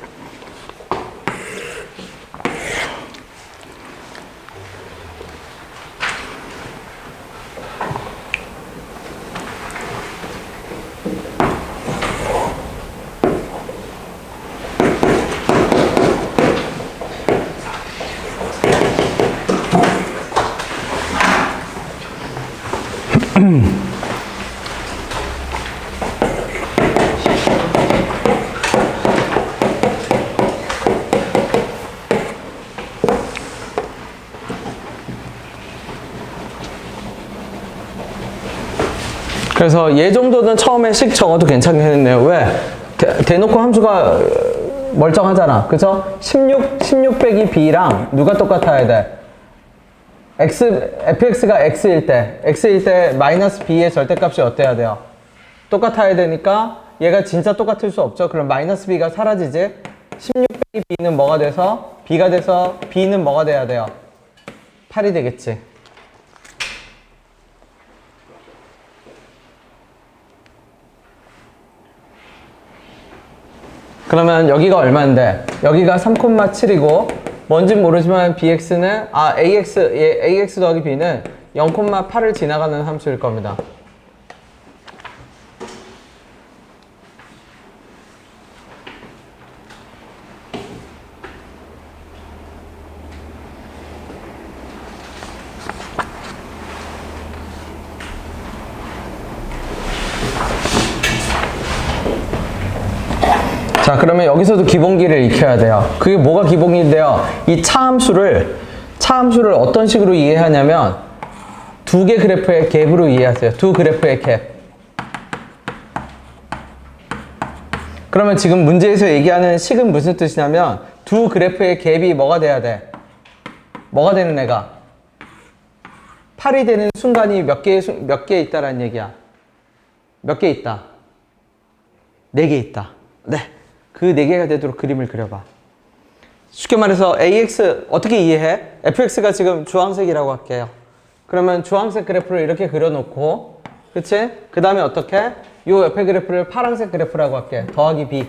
A: 그래서 얘 정도는 처음에 식 적어도 괜찮겠네요. 왜? 대놓고 함수가 멀쩡하잖아. 그죠? 16 빼기 b랑 누가 똑같아야 돼? fx가 x일 때 마이너스 b의 절대값이 어때야 돼요? 똑같아야 되니까 얘가 진짜 똑같을 수 없죠. 그럼 마이너스 b가 사라지지? 16 빼기 b는 뭐가 돼서? b가 돼서 b는 뭐가 돼야 돼요? 8이 되겠지. 그러면 여기가 얼마인데? 여기가 3,7이고 뭔진 모르지만 bx는 ax 더하기 b는 0,8을 지나가는 함수일 겁니다. 자, 그러면 여기서도 기본기를 익혀야 돼요. 그게 뭐가 기본기인데요? 이 차함수를 어떤 식으로 이해하냐면 두 개 그래프의 갭으로 이해하세요. 두 그래프의 갭. 그러면 지금 문제에서 얘기하는 식은 무슨 뜻이냐면 두 그래프의 갭이 뭐가 돼야 돼? 뭐가 되는 애가? 8이 되는 순간이 몇 개 있다라는 얘기야. 몇 개 있다? 4개 있다. 네. 그 4개가 되도록 그림을 그려봐. 쉽게 말해서 AX 어떻게 이해해? FX가 지금 주황색이라고 할게요. 그러면 주황색 그래프를 이렇게 그려놓고, 그치? 그 다음에 어떻게? 요 옆에 그래프를 파란색 그래프라고 할게. 더하기 B.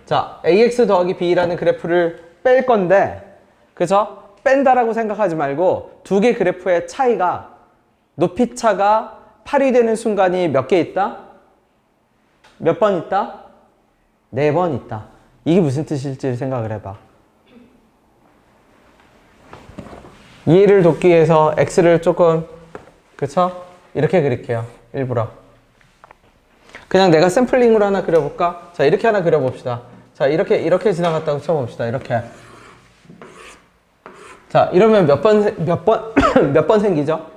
A: 자, AX 더하기 B라는 그래프를 뺄 건데, 그죠? 뺀다라고 생각하지 말고 두 개 그래프의 차이가, 높이 차가 8이 되는 순간이 몇 개 있다? 몇 번 있다? 4번 있다. 이게 무슨 뜻일지 생각을 해봐. 이해를 돕기 위해서 x를 조금, 그쵸? 이렇게 그릴게요. 일부러. 그냥 내가 샘플링으로 하나 그려볼까? 자, 이렇게 하나 그려봅시다. 자, 이렇게 지나갔다고 쳐봅시다. 이렇게. 자, 이러면 몇 번 생기죠?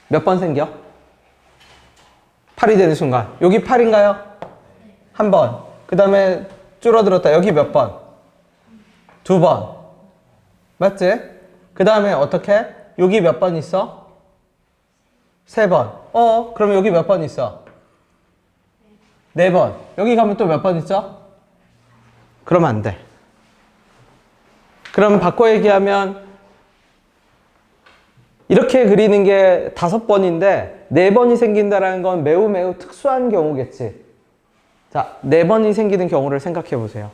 A: 몇 번 생겨? 8이 되는 순간. 여기 8인가요? 한 번. 그 다음에 줄어들었다. 여기 몇 번? 2번. 맞지? 그 다음에 어떻게? 여기 몇 번 있어? 3번. 그럼 여기 몇 번 있어? 4번. 여기 가면 또 몇 번 있죠? 그러면 안 돼. 그럼 바꿔 얘기하면 이렇게 그리는 게 5번인데 4번이 생긴다는 건 매우 특수한 경우겠지. 자, 4번이 생기는 경우를 생각해 보세요.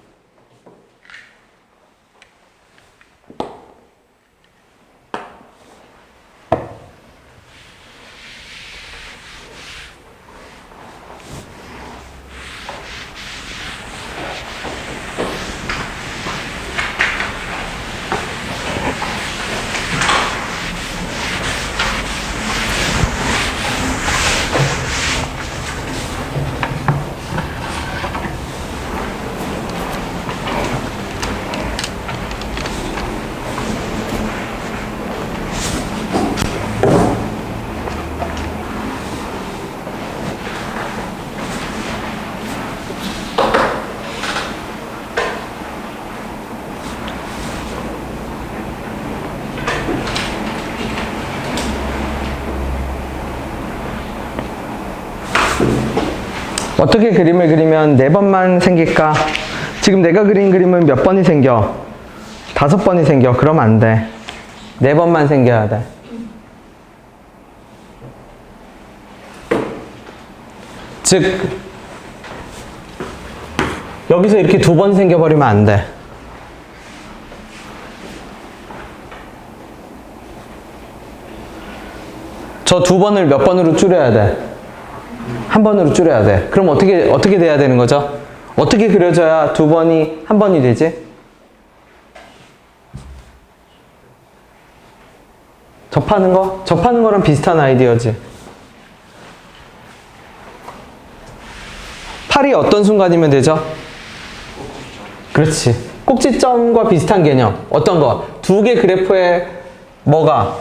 A: 어떻게 그림을 그리면 4번만 생길까? 지금 내가 그린 그림은 몇 번이 생겨? 5번이 생겨. 그러면 안 돼. 4번만 생겨야 돼. 즉 여기서 이렇게 2번 생겨버리면 안 돼. 저 2번을 몇 번으로 줄여야 돼? 1번으로 줄여야 돼. 그럼 어떻게 돼야 되는 거죠? 어떻게 그려져야 2번이 1번이 되지? 접하는 거? 접하는 거랑 비슷한 아이디어지. 팔이 어떤 순간이면 되죠? 그렇지. 꼭지점과 비슷한 개념. 어떤 거? 2개 그래프에 뭐가?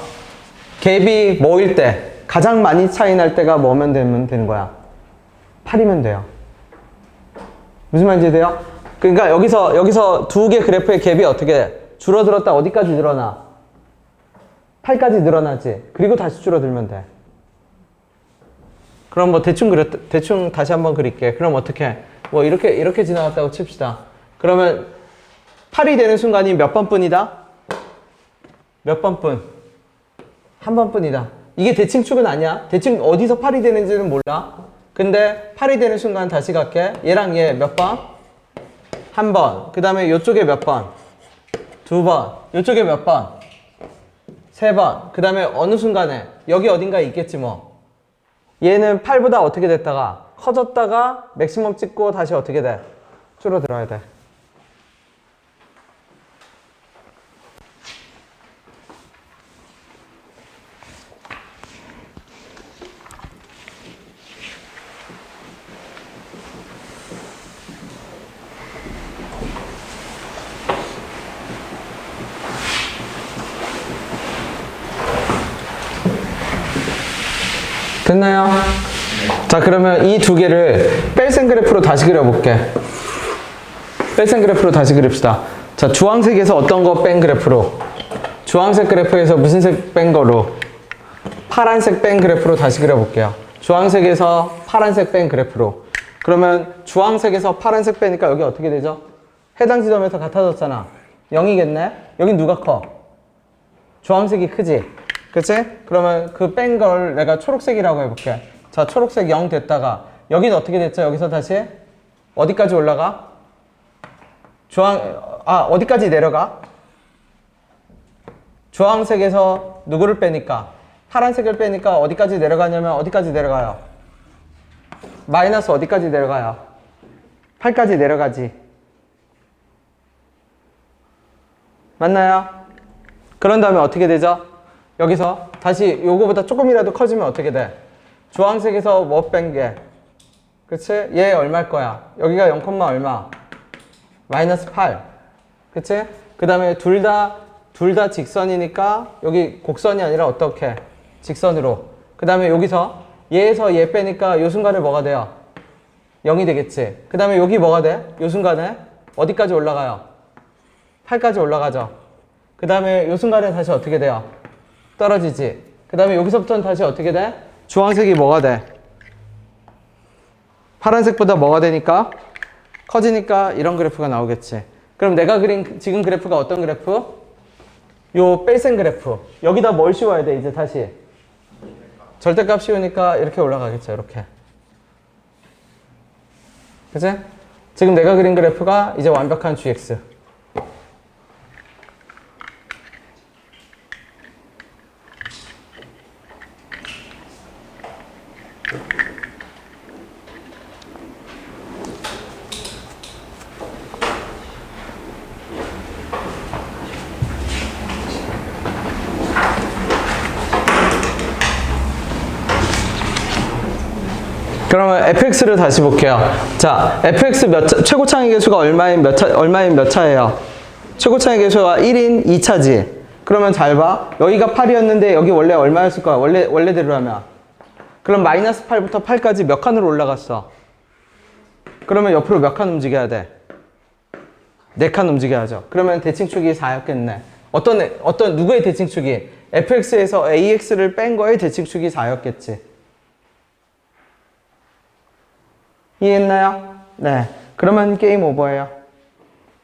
A: 갭이 뭐일 때? 가장 많이 차이 날 때가 뭐면 되는 거야? 8이면 돼요. 무슨 말인지 돼요? 그러니까 여기서 2개 그래프의 갭이 어떻게 돼? 줄어들었다 어디까지 늘어나? 8까지 늘어나지. 그리고 다시 줄어들면 돼. 그럼 뭐 대충 다시 한번 그릴게. 그럼 어떻게? 뭐 이렇게 지나갔다고 칩시다. 그러면 8이 되는 순간이 몇 번뿐이다? 몇 번뿐? 1번뿐이다. 이게 대칭축은 아니야. 대칭 어디서 8이 되는지는 몰라. 근데 8이 되는 순간 다시 갈게. 얘랑 얘 몇 번? 1번. 그 다음에 이쪽에 몇 번? 2번. 이쪽에 몇 번? 3번. 그 다음에 어느 순간에 여기 어딘가에 있겠지 뭐. 얘는 8보다 어떻게 됐다가 커졌다가 맥시멈 찍고 다시 어떻게 돼? 줄어들어야 돼. 됐나요? 자, 그러면 이 2개를 뺄셈 그래프로 다시 그려볼게. 뺄셈 그래프로 다시 그립시다. 자, 주황색에서 어떤 거 뺀 그래프로? 주황색 그래프에서 무슨 색 뺀 거로? 파란색 뺀 그래프로 다시 그려볼게요. 주황색에서 파란색 뺀 그래프로. 그러면 주황색에서 파란색 빼니까 여기 어떻게 되죠? 해당 지점에서 같아졌잖아. 0이겠네? 여긴 누가 커? 주황색이 크지? 그치? 그러면 그 뺀 걸 내가 초록색이라고 해볼게. 자, 초록색 0 됐다가 여긴 어떻게 됐죠? 여기서 다시 어디까지 올라가? 어디까지 내려가? 주황색에서 누구를 빼니까? 파란색을 빼니까 어디까지 내려가냐면 어디까지 내려가요? 마이너스 어디까지 내려가요? 8까지 내려가지. 맞나요? 그런 다음에 어떻게 되죠? 여기서 다시 요거보다 조금이라도 커지면 어떻게 돼? 주황색에서 뭐 뺀 게? 그치? 얘 얼마일 거야? 여기가 0, 얼마? 마이너스 8. 그치? 그 다음에 둘 다 직선이니까 여기 곡선이 아니라 어떻게? 직선으로. 그 다음에 여기서 얘에서 얘 빼니까 요 순간에 뭐가 돼요? 0이 되겠지. 그 다음에 여기 뭐가 돼? 요 순간에 어디까지 올라가요? 8까지 올라가죠. 그 다음에 요 순간에 다시 어떻게 돼요? 떨어지지. 그 다음에 여기서부터는 다시 어떻게 돼? 주황색이 뭐가 돼? 파란색보다 뭐가 되니까? 커지니까 이런 그래프가 나오겠지. 그럼 내가 그린 지금 그래프가 어떤 그래프? 요 뺄셈 그래프. 여기다 뭘 씌워야 돼 이제 다시? 절대값 씌우니까 이렇게 올라가겠죠. 이렇게. 그치? 지금 내가 그린 그래프가 이제 완벽한 GX. 그러면 fx를 다시 볼게요. 자, fx 최고 창의 계수가 얼마인 몇 차예요? 최고 창의 계수가 1인 2차지. 그러면 잘 봐. 여기가 8이었는데 여기 원래 얼마였을 거야? 원래대로 하면. 그럼 마이너스 8부터 8까지 몇 칸으로 올라갔어? 그러면 옆으로 몇 칸 움직여야 돼? 4칸 움직여야죠. 그러면 대칭축이 4였겠네. 누구의 대칭축이? fx에서 ax를 뺀 거의 대칭축이 4였겠지. 이해했나요? 네. 그러면 게임 오버예요.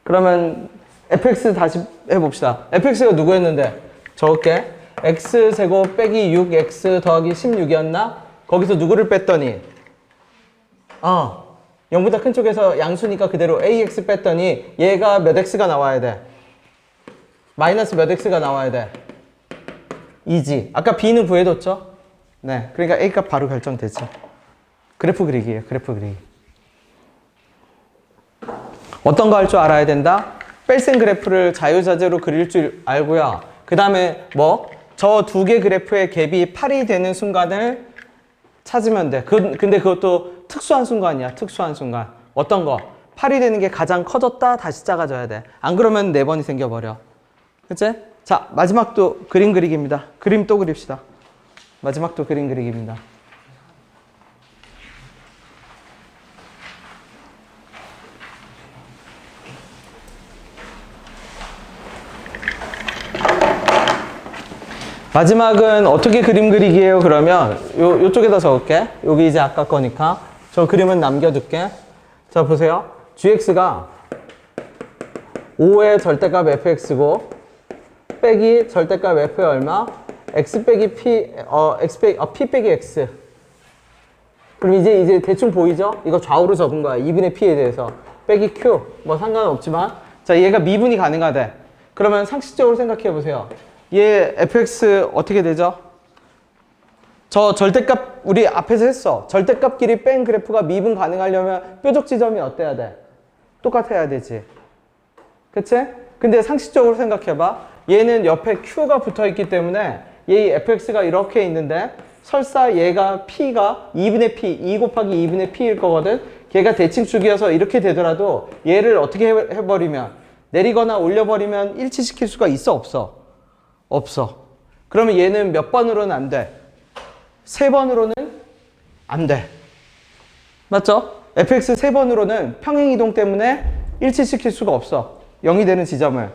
A: 그러면 fx 다시 해봅시다. fx가 누구였는데? 적을게. x제곱 빼기 6x 더하기 16이었나? 거기서 누구를 뺐더니 0보다 큰 쪽에서 양수니까 그대로 ax 뺐더니 얘가 몇 x가 나와야 돼? 마이너스 몇 x가 나와야 돼? 2지. 아까 b는 구해뒀죠? 네. 그러니까 a 값 바로 결정되지. 그래프 그리기예요. 그래프 그리기. 어떤 거 할 줄 알아야 된다? 뺄셈 그래프를 자유자재로 그릴 줄 알고요. 그 다음에 뭐? 저 두 개 그래프의 갭이 8이 되는 순간을 찾으면 돼. 근데 그것도 특수한 순간이야. 특수한 순간. 어떤 거? 8이 되는 게 가장 커졌다 다시 작아져야 돼. 안 그러면 4번이 생겨버려. 그치? 자, 마지막도 그림 그리기입니다. 그림 또 그립시다. 마지막도 그림 그리기입니다. 마지막은 어떻게 그림 그리기예요? 그러면 요쪽에다 적을게. 여기 이제 아까 거니까 저 그림은 남겨둘게. 자, 보세요. gx가 5의 절대값 fx고 빼기 절대값 f의 얼마? x 빼기 p, p 빼기 x. 그럼 이제 대충 보이죠? 이거 좌우로 적은 거야. 2분의 p에 대해서. 빼기 q. 뭐 상관없지만. 자, 얘가 미분이 가능하대. 그러면 상식적으로 생각해 보세요. 얘 fx 어떻게 되죠? 저 절대값 우리 앞에서 했어. 절대값끼리 뺀 그래프가 미분 가능하려면 뾰족 지점이 어때야 돼? 똑같아야 되지. 그치? 근데 상식적으로 생각해봐. 얘는 옆에 q가 붙어있기 때문에 얘 fx가 이렇게 있는데 설사 얘가 p가 2분의 p, 2 곱하기 2분의 p일 거거든. 걔가 대칭축이어서 이렇게 되더라도 얘를 어떻게 해버리면 내리거나 올려버리면 일치시킬 수가 있어? 없어? 없어. 그러면 얘는 몇 번으로는 안 돼? 3번으로는 안 돼. 맞죠? fx 3번으로는 평행이동 때문에 일치시킬 수가 없어. 0이 되는 지점을.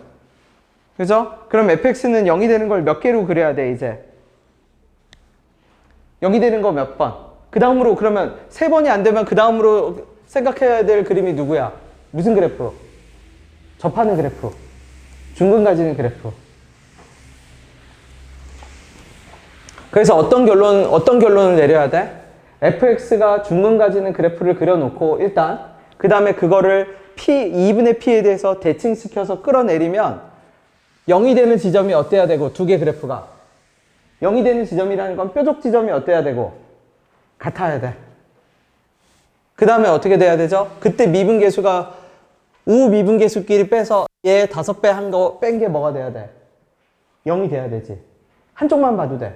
A: 그죠? 그럼 fx는 0이 되는 걸 몇 개로 그려야 돼, 이제? 0이 되는 거 몇 번? 그 다음으로 그러면 3번이 안 되면 그 다음으로 생각해야 될 그림이 누구야? 무슨 그래프? 접하는 그래프. 중근 가지는 그래프. 그래서 어떤 결론을 내려야 돼? fx가 중근 가지는 그래프를 그려놓고 일단 그 다음에 그거를 p, 2분의 p에 대해서 대칭시켜서 끌어내리면 0이 되는 지점이 어때야 되고 두 개 그래프가 0이 되는 지점이라는 건 뾰족 지점이 어때야 되고 같아야 돼. 그 다음에 어떻게 돼야 되죠? 그때 미분계수가 우미분계수끼리 빼서 얘 5배 한 거 뺀 게 뭐가 돼야 돼? 0이 돼야 되지. 한쪽만 봐도 돼.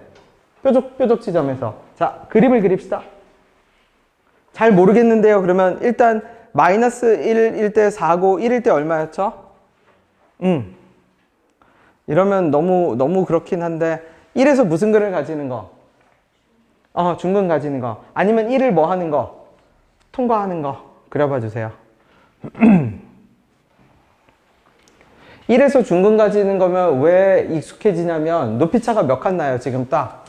A: 뾰족 지점에서. 자, 그림을 그립시다. 잘 모르겠는데요. 그러면 일단 마이너스 1일 때 4고 1일 때 얼마였죠? 이러면 너무 그렇긴 한데 1에서 무슨 근을 가지는 거? 중근 가지는 거. 아니면 1을 뭐 하는 거? 통과하는 거. 그려봐 주세요. 1에서 중근 가지는 거면 왜 익숙해지냐면 높이차가 몇 칸 나요? 지금 딱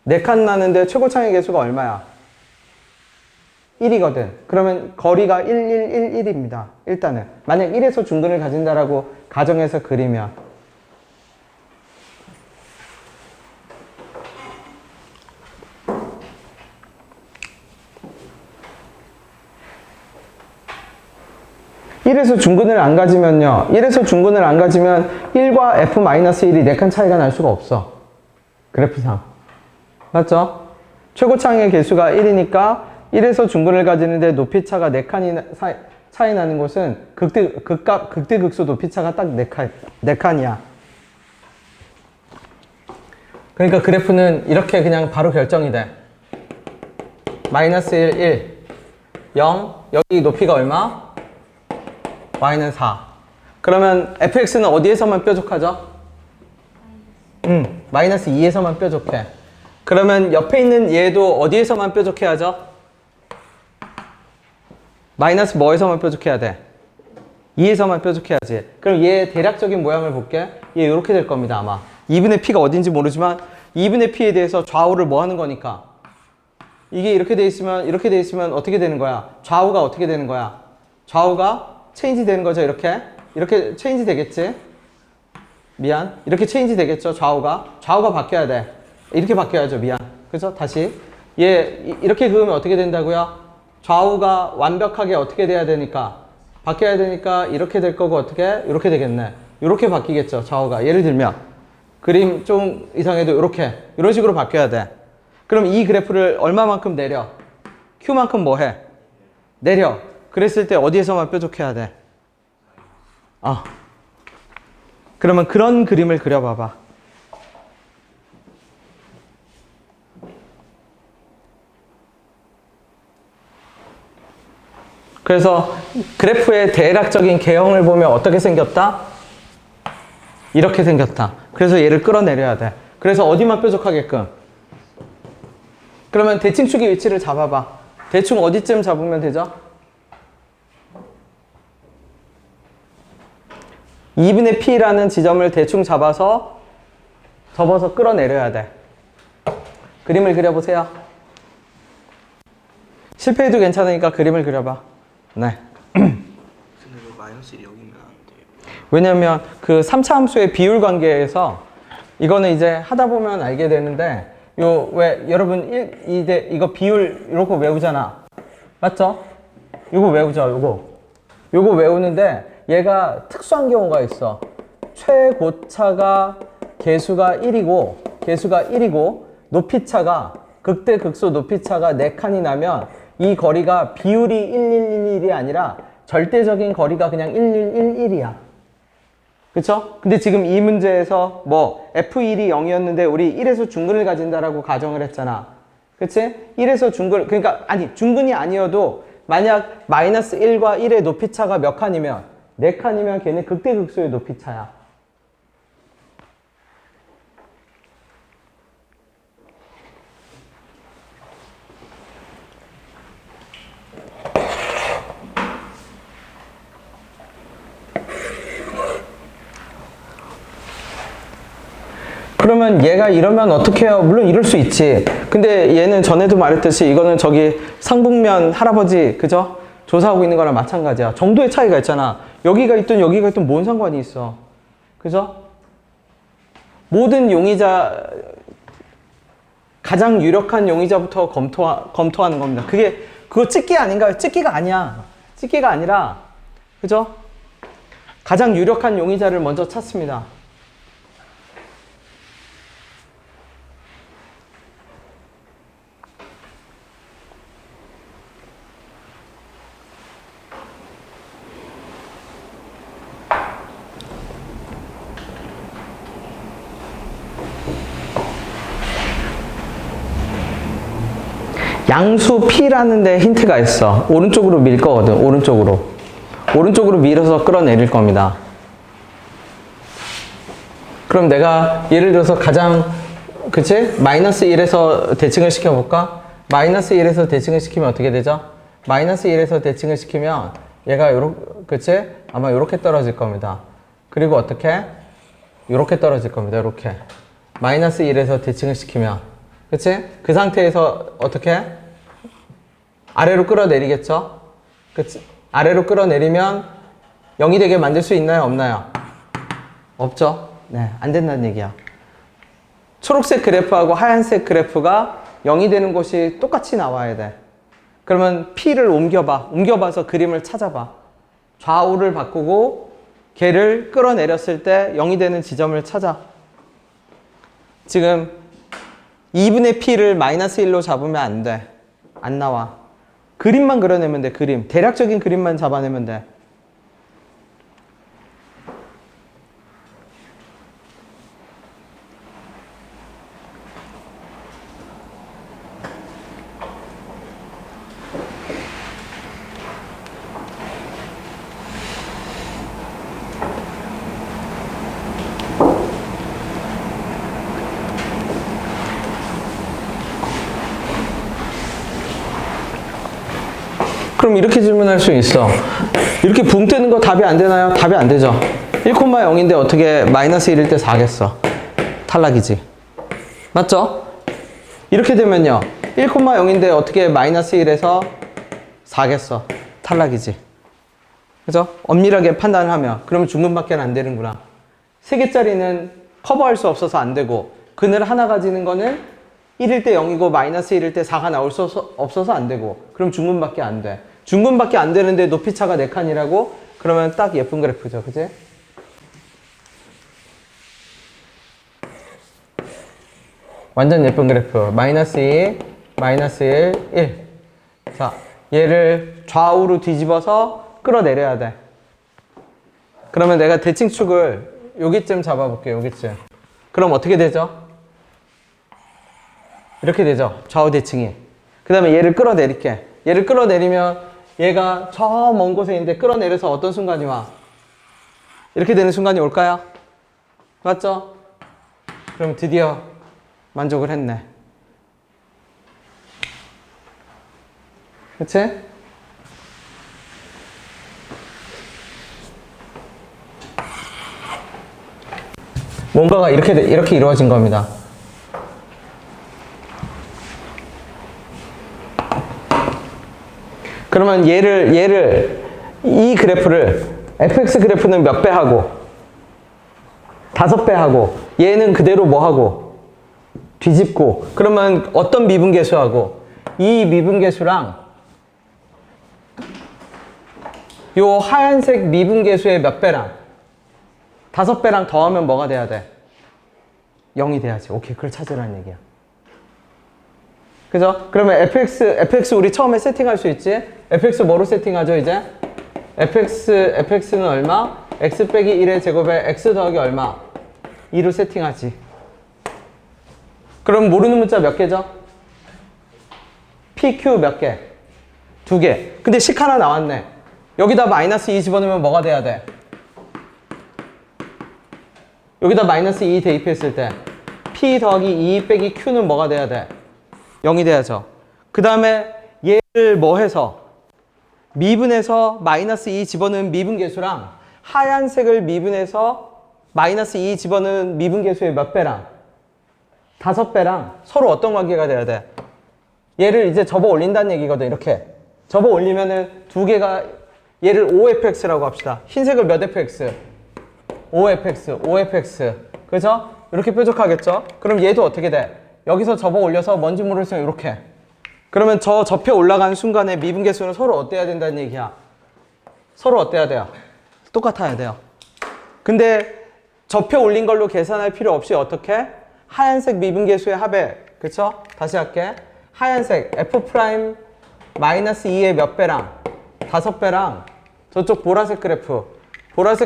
A: 4칸 나는데 최고창의 개수가 얼마야? 1이거든. 그러면 거리가 1, 1, 1, 1입니다. 일단은 만약 1에서 중근을 가진다라고 가정해서 그리면 (1에서) 중근을 안 가지면요. 1에서 중근을 안 가지면 1과 f-1이 4칸 차이가 날 수가 없어. 그래프상. 맞죠? 최고창의 개수가 1이니까 1에서 중근을 가지는데 높이차가 4칸이 차이 나는 곳은 극대극소 높이차가 딱 4칸이야. 그러니까 그래프는 이렇게 그냥 바로 결정이 돼. 마이너스 1, 1, 0, 여기 높이가 얼마? y는 4. 그러면 fx는 어디에서만 뾰족하죠? 마이너스 2에서만 뾰족해. 그러면 옆에 있는 얘도 어디에서만 뾰족해야죠? 마이너스 뭐에서만 뾰족해야 돼? 2에서만 뾰족해야지. 그럼 얘 대략적인 모양을 볼게. 얘 이렇게 될 겁니다, 아마. 2분의 p가 어딘지 모르지만 2분의 p에 대해서 좌우를 뭐 하는 거니까? 이게 이렇게 돼 있으면 어떻게 되는 거야? 좌우가 어떻게 되는 거야? 좌우가 체인지 되는 거죠, 이렇게. 이렇게 체인지 되겠지? 미안. 이렇게 체인지 되겠죠, 좌우가. 좌우가 바뀌어야 돼. 이렇게 바뀌어야죠, 미안. 그죠? 다시. 이렇게 그으면 어떻게 된다고요? 좌우가 완벽하게 어떻게 돼야 되니까? 바뀌어야 되니까 이렇게 될 거고 어떻게? 이렇게 되겠네. 이렇게 바뀌겠죠, 좌우가. 예를 들면 그림 좀 이상해도 이렇게 이런 식으로 바뀌어야 돼. 그럼 이 그래프를 얼마만큼 내려? Q만큼 뭐 해? 내려. 그랬을 때 어디에서만 뾰족해야 돼? 그러면 그런 그림을 그려봐봐. 그래서 그래프의 대략적인 개형을 보면 어떻게 생겼다? 이렇게 생겼다. 그래서 얘를 끌어내려야 돼. 그래서 어디만 뾰족하게끔? 그러면 대칭축의 위치를 잡아봐. 대충 어디쯤 잡으면 되죠? 2분의 P라는 지점을 대충 접어서 끌어내려야 돼. 그림을 그려보세요. 실패해도 괜찮으니까 그림을 그려봐. 네.
B: 근데 왜 마이너스 1이 여기면 안 돼요?
A: 왜냐면 그 3차 함수의 비율 관계에서 이거는 이제 하다 보면 알게 되는데 왜 여러분 이거 비율 이렇게 외우잖아. 맞죠? 이거 외우죠. 요거 외우는데 얘가 특수한 경우가 있어. 최고차가 개수가 1이고 높이차가 극대극소 높이차가 4칸이 나면 이 거리가 비율이 1111이 아니라 절대적인 거리가 그냥 1111이야. 그쵸? 근데 지금 이 문제에서 F1이 0이었는데 우리 1에서 중근을 가진다라고 가정을 했잖아. 그치? 1에서 중근, 그러니까 중근이 아니어도 만약 마이너스 1과 1의 높이차가 몇 칸이면 4칸이면 걔는 극대극소의 높이차야. 그러면 얘가 이러면 어떻게 해요? 물론 이럴 수 있지. 근데 얘는 전에도 말했듯이 이거는 저기 상북면 할아버지, 그죠? 조사하고 있는 거랑 마찬가지야. 정도의 차이가 있잖아. 여기가 있든 여기가 있든 뭔 상관이 있어. 그죠? 모든 용의자, 가장 유력한 용의자부터 검토하는 겁니다. 그거 찍기 아닌가요? 찍기가 아니야. 찍기가 아니라, 그죠? 가장 유력한 용의자를 먼저 찾습니다. 양수 P라는 데 힌트가 있어. 오른쪽으로 밀 거거든. 오른쪽으로 밀어서 끌어내릴 겁니다. 그럼 내가 예를 들어서 그치? 마이너스 1에서 대칭을 시켜볼까? 마이너스 1에서 대칭을 시키면 어떻게 되죠? 마이너스 1에서 대칭을 시키면 얘가 그치? 아마 요렇게 떨어질 겁니다. 그리고 어떻게? 요렇게 떨어질 겁니다. 요렇게. 마이너스 1에서 대칭을 시키면. 그치? 그 상태에서 어떻게? 아래로 끌어내리겠죠? 그치? 아래로 끌어내리면 0이 되게 만들 수 있나요? 없나요? 없죠? 네, 안 된다는 얘기야. 초록색 그래프하고 하얀색 그래프가 0이 되는 곳이 똑같이 나와야 돼. 그러면 P를 옮겨봐서 그림을 찾아봐. 좌우를 바꾸고 걔를 끌어내렸을 때 0이 되는 지점을 찾아. 지금 2분의 P를 마이너스 1로 잡으면 안 돼. 안 나와. 그림만 그려내면 돼, 그림. 대략적인 그림만 잡아내면 돼. 그럼 이렇게 질문할 수 있어. 이렇게 붕 뜨는 거 답이 안 되나요? 답이 안 되죠. 1,0인데 어떻게 마이너스 1일 때 4겠어? 탈락이지. 맞죠? 이렇게 되면요. 1,0인데 어떻게 마이너스 1에서 4겠어? 탈락이지. 그죠? 엄밀하게 판단을 하면. 그러면 중근밖에 안 되는구나. 3개짜리는 커버할 수 없어서 안 되고, 근을 하나 가지는 거는 1일 때 0이고 마이너스 1일 때 4가 나올 수 없어서 안 되고, 그럼 중근밖에 안 돼. 중근밖에 안 되는데 높이차가 4칸이라고? 그러면 딱 예쁜 그래프죠. 그지? 완전 예쁜 그래프. 마이너스 2, 마이너스 1, 1. 자, 얘를 좌우로 뒤집어서 끌어내려야 돼. 그러면 내가 대칭축을 여기쯤 잡아볼게요. 여기쯤. 그럼 어떻게 되죠? 이렇게 되죠. 좌우 대칭이. 그 다음에 얘를 끌어내릴게. 얘를 끌어내리면 얘가 저 먼 곳에 있는데 끌어내려서 어떤 순간이 와? 이렇게 되는 순간이 올까요? 맞죠? 그럼 드디어 만족을 했네. 그치? 뭔가가 이렇게 이루어진 겁니다. 그러면 이 그래프를, fx 그래프는 몇 배 하고, 5배 하고, 얘는 그대로 뭐 하고, 뒤집고, 그러면 어떤 미분계수하고, 이 미분계수랑, 요 하얀색 미분계수의 몇 배랑, 5배랑 더하면 뭐가 돼야 돼? 0이 돼야지. 오케이, 그걸 찾으라는 얘기야. 그죠? 그러면 fx 우리 처음에 세팅할 수 있지? fx 뭐로 세팅하죠, 이제? fx는 얼마? x 빼기 1의 제곱에 x 더하기 얼마? 2로 세팅하지. 그럼 모르는 문자 몇 개죠? pq 몇 개? 2개. 근데 식 하나 나왔네. 여기다 마이너스 2 집어넣으면 뭐가 돼야 돼? 여기다 마이너스 2 대입했을 때 p 더하기 2 빼기 q는 뭐가 돼야 돼? 0이 돼야죠. 그 다음에 얘를 뭐 해서 미분해서 마이너스 2 집어넣은 미분계수랑 하얀색을 미분해서 마이너스 2 집어넣은 미분계수의 몇 배랑 5배랑 서로 어떤 관계가 돼야 돼? 얘를 이제 접어 올린다는 얘기거든. 이렇게 접어 올리면은 두 개가 얘를 5fx라고 합시다. 흰색을 몇 fx? 5fx. 그죠? 이렇게 뾰족하겠죠? 그럼 얘도 어떻게 돼? 여기서 접어 올려서 뭔지 모르겠어요. 이렇게. 그러면 저 접혀 올라가는 순간에 미분계수는 서로 어때야 된다는 얘기야. 서로 어때야 돼요? 똑같아야 돼요. 근데 접혀 올린 걸로 계산할 필요 없이 어떻게? 하얀색 미분계수의 합액. 그쵸? 다시 할게. 하얀색 f' 마이너스 2의 몇 배랑 5배랑 저쪽 보라색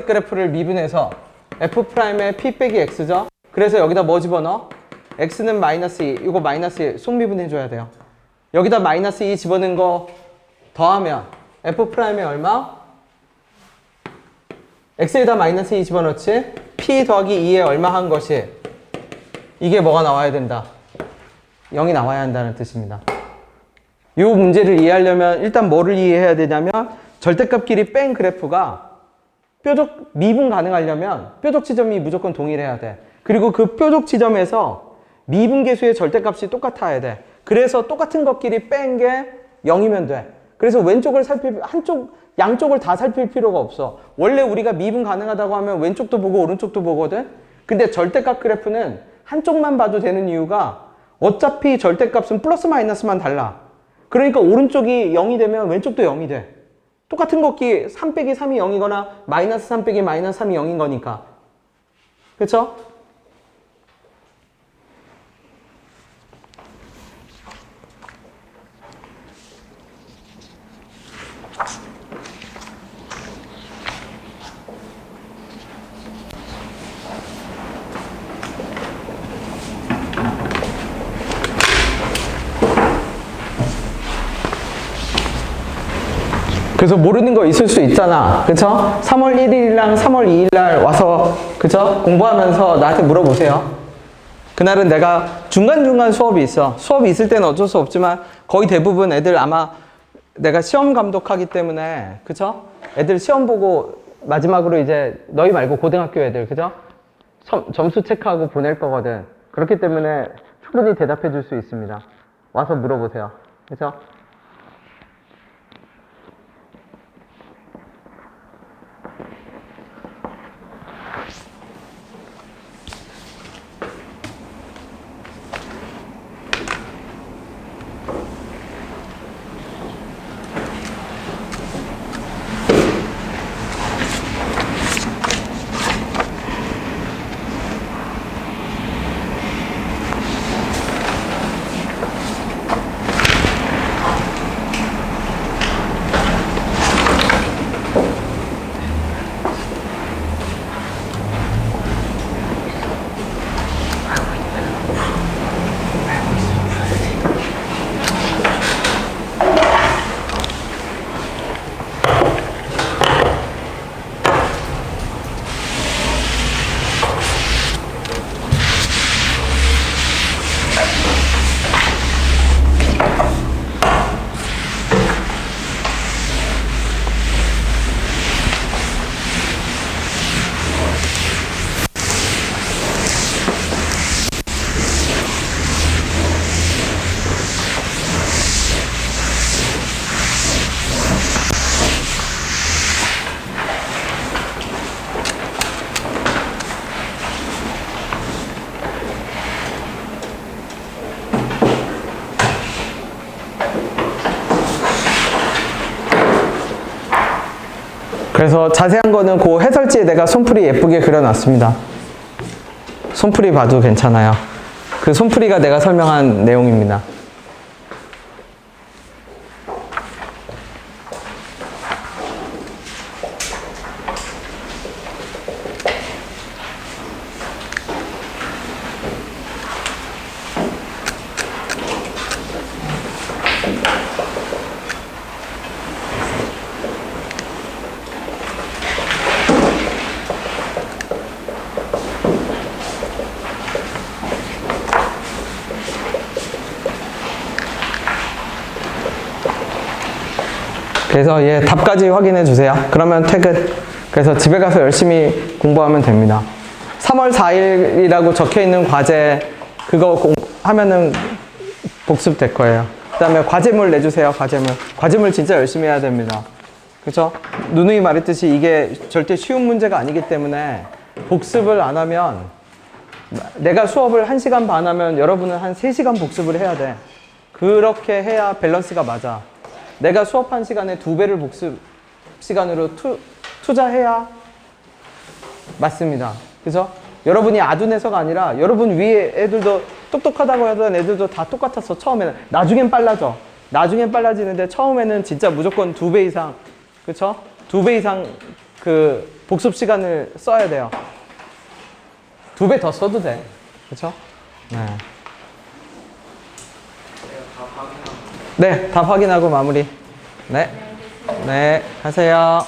A: 그래프를 미분해서 f'의 p 빼기 x죠? 그래서 여기다 뭐 집어넣어? x는 마이너스 2, 이거 마이너스 1 속미분해줘야 돼요. 여기다 마이너스 2 집어넣은 거 더하면 f'의 얼마? x에다 마이너스 2 집어넣지? p 더하기 2에 얼마 한 것이 이게 뭐가 나와야 된다? 0이 나와야 한다는 뜻입니다. 이 문제를 이해하려면 일단 뭐를 이해해야 되냐면 절대값끼리 뺀 그래프가 미분 가능하려면 뾰족 지점이 무조건 동일해야 돼. 그리고 그 뾰족 지점에서 미분계수의 절대값이 똑같아야 돼. 그래서 똑같은 것끼리 뺀 게 0이면 돼. 그래서 왼쪽을 양쪽을 다 살필 필요가 없어. 원래 우리가 미분 가능하다고 하면 왼쪽도 보고 오른쪽도 보거든. 근데 절대값 그래프는 한쪽만 봐도 되는 이유가 어차피 절대값은 플러스 마이너스만 달라. 그러니까 오른쪽이 0이 되면 왼쪽도 0이 돼. 똑같은 것끼리 3 빼기 3이 0이거나 마이너스 3 빼기 마이너스 3이 0인 거니까. 그쵸? 그래서 모르는 거 있을 수 있잖아. 그쵸? 3월 1일이랑 3월 2일날 와서, 그쵸? 공부하면서 나한테 물어보세요. 그날은 내가 중간중간 수업이 있어. 수업이 있을 때는 어쩔 수 없지만 거의 대부분 애들 아마 내가 시험 감독하기 때문에, 그쵸? 애들 시험 보고 마지막으로 이제 너희 말고 고등학교 애들, 그죠? 점수 체크하고 보낼 거거든. 그렇기 때문에 충분히 대답해 줄 수 있습니다. 와서 물어보세요. 그죠? 그래서 자세한 거는 그 해설지에 내가 손풀이 예쁘게 그려놨습니다. 손풀이 봐도 괜찮아요. 그 손풀이가 내가 설명한 내용입니다. 그래서 얘 답까지 확인해 주세요. 그러면 퇴근. 그래서 집에 가서 열심히 공부하면 됩니다. 3월 4일이라고 적혀 있는 과제 그거 하면은 복습 될 거예요. 그 다음에 과제물 내주세요. 과제물 진짜 열심히 해야 됩니다. 그쵸? 누누이 말했듯이 이게 절대 쉬운 문제가 아니기 때문에 복습을 안 하면 내가 수업을 1시간 반 하면 여러분은 한 3시간 복습을 해야 돼. 그렇게 해야 밸런스가 맞아. 내가 수업한 시간에 2배를 복습 시간으로 투자해야 맞습니다. 그죠? 여러분이 아둔해서가 아니라 여러분 위에 애들도 똑똑하다고 하던 애들도 다 똑같았어. 처음에는. 나중엔 빨라져. 나중엔 빨라지는데 처음에는 진짜 무조건 2배 이상, 그쵸? 2배 이상 그 복습 시간을 써야 돼요. 2배 더 써도 돼. 그쵸? 네. 네, 답 확인하고 마무리. 네. 네, 하세요.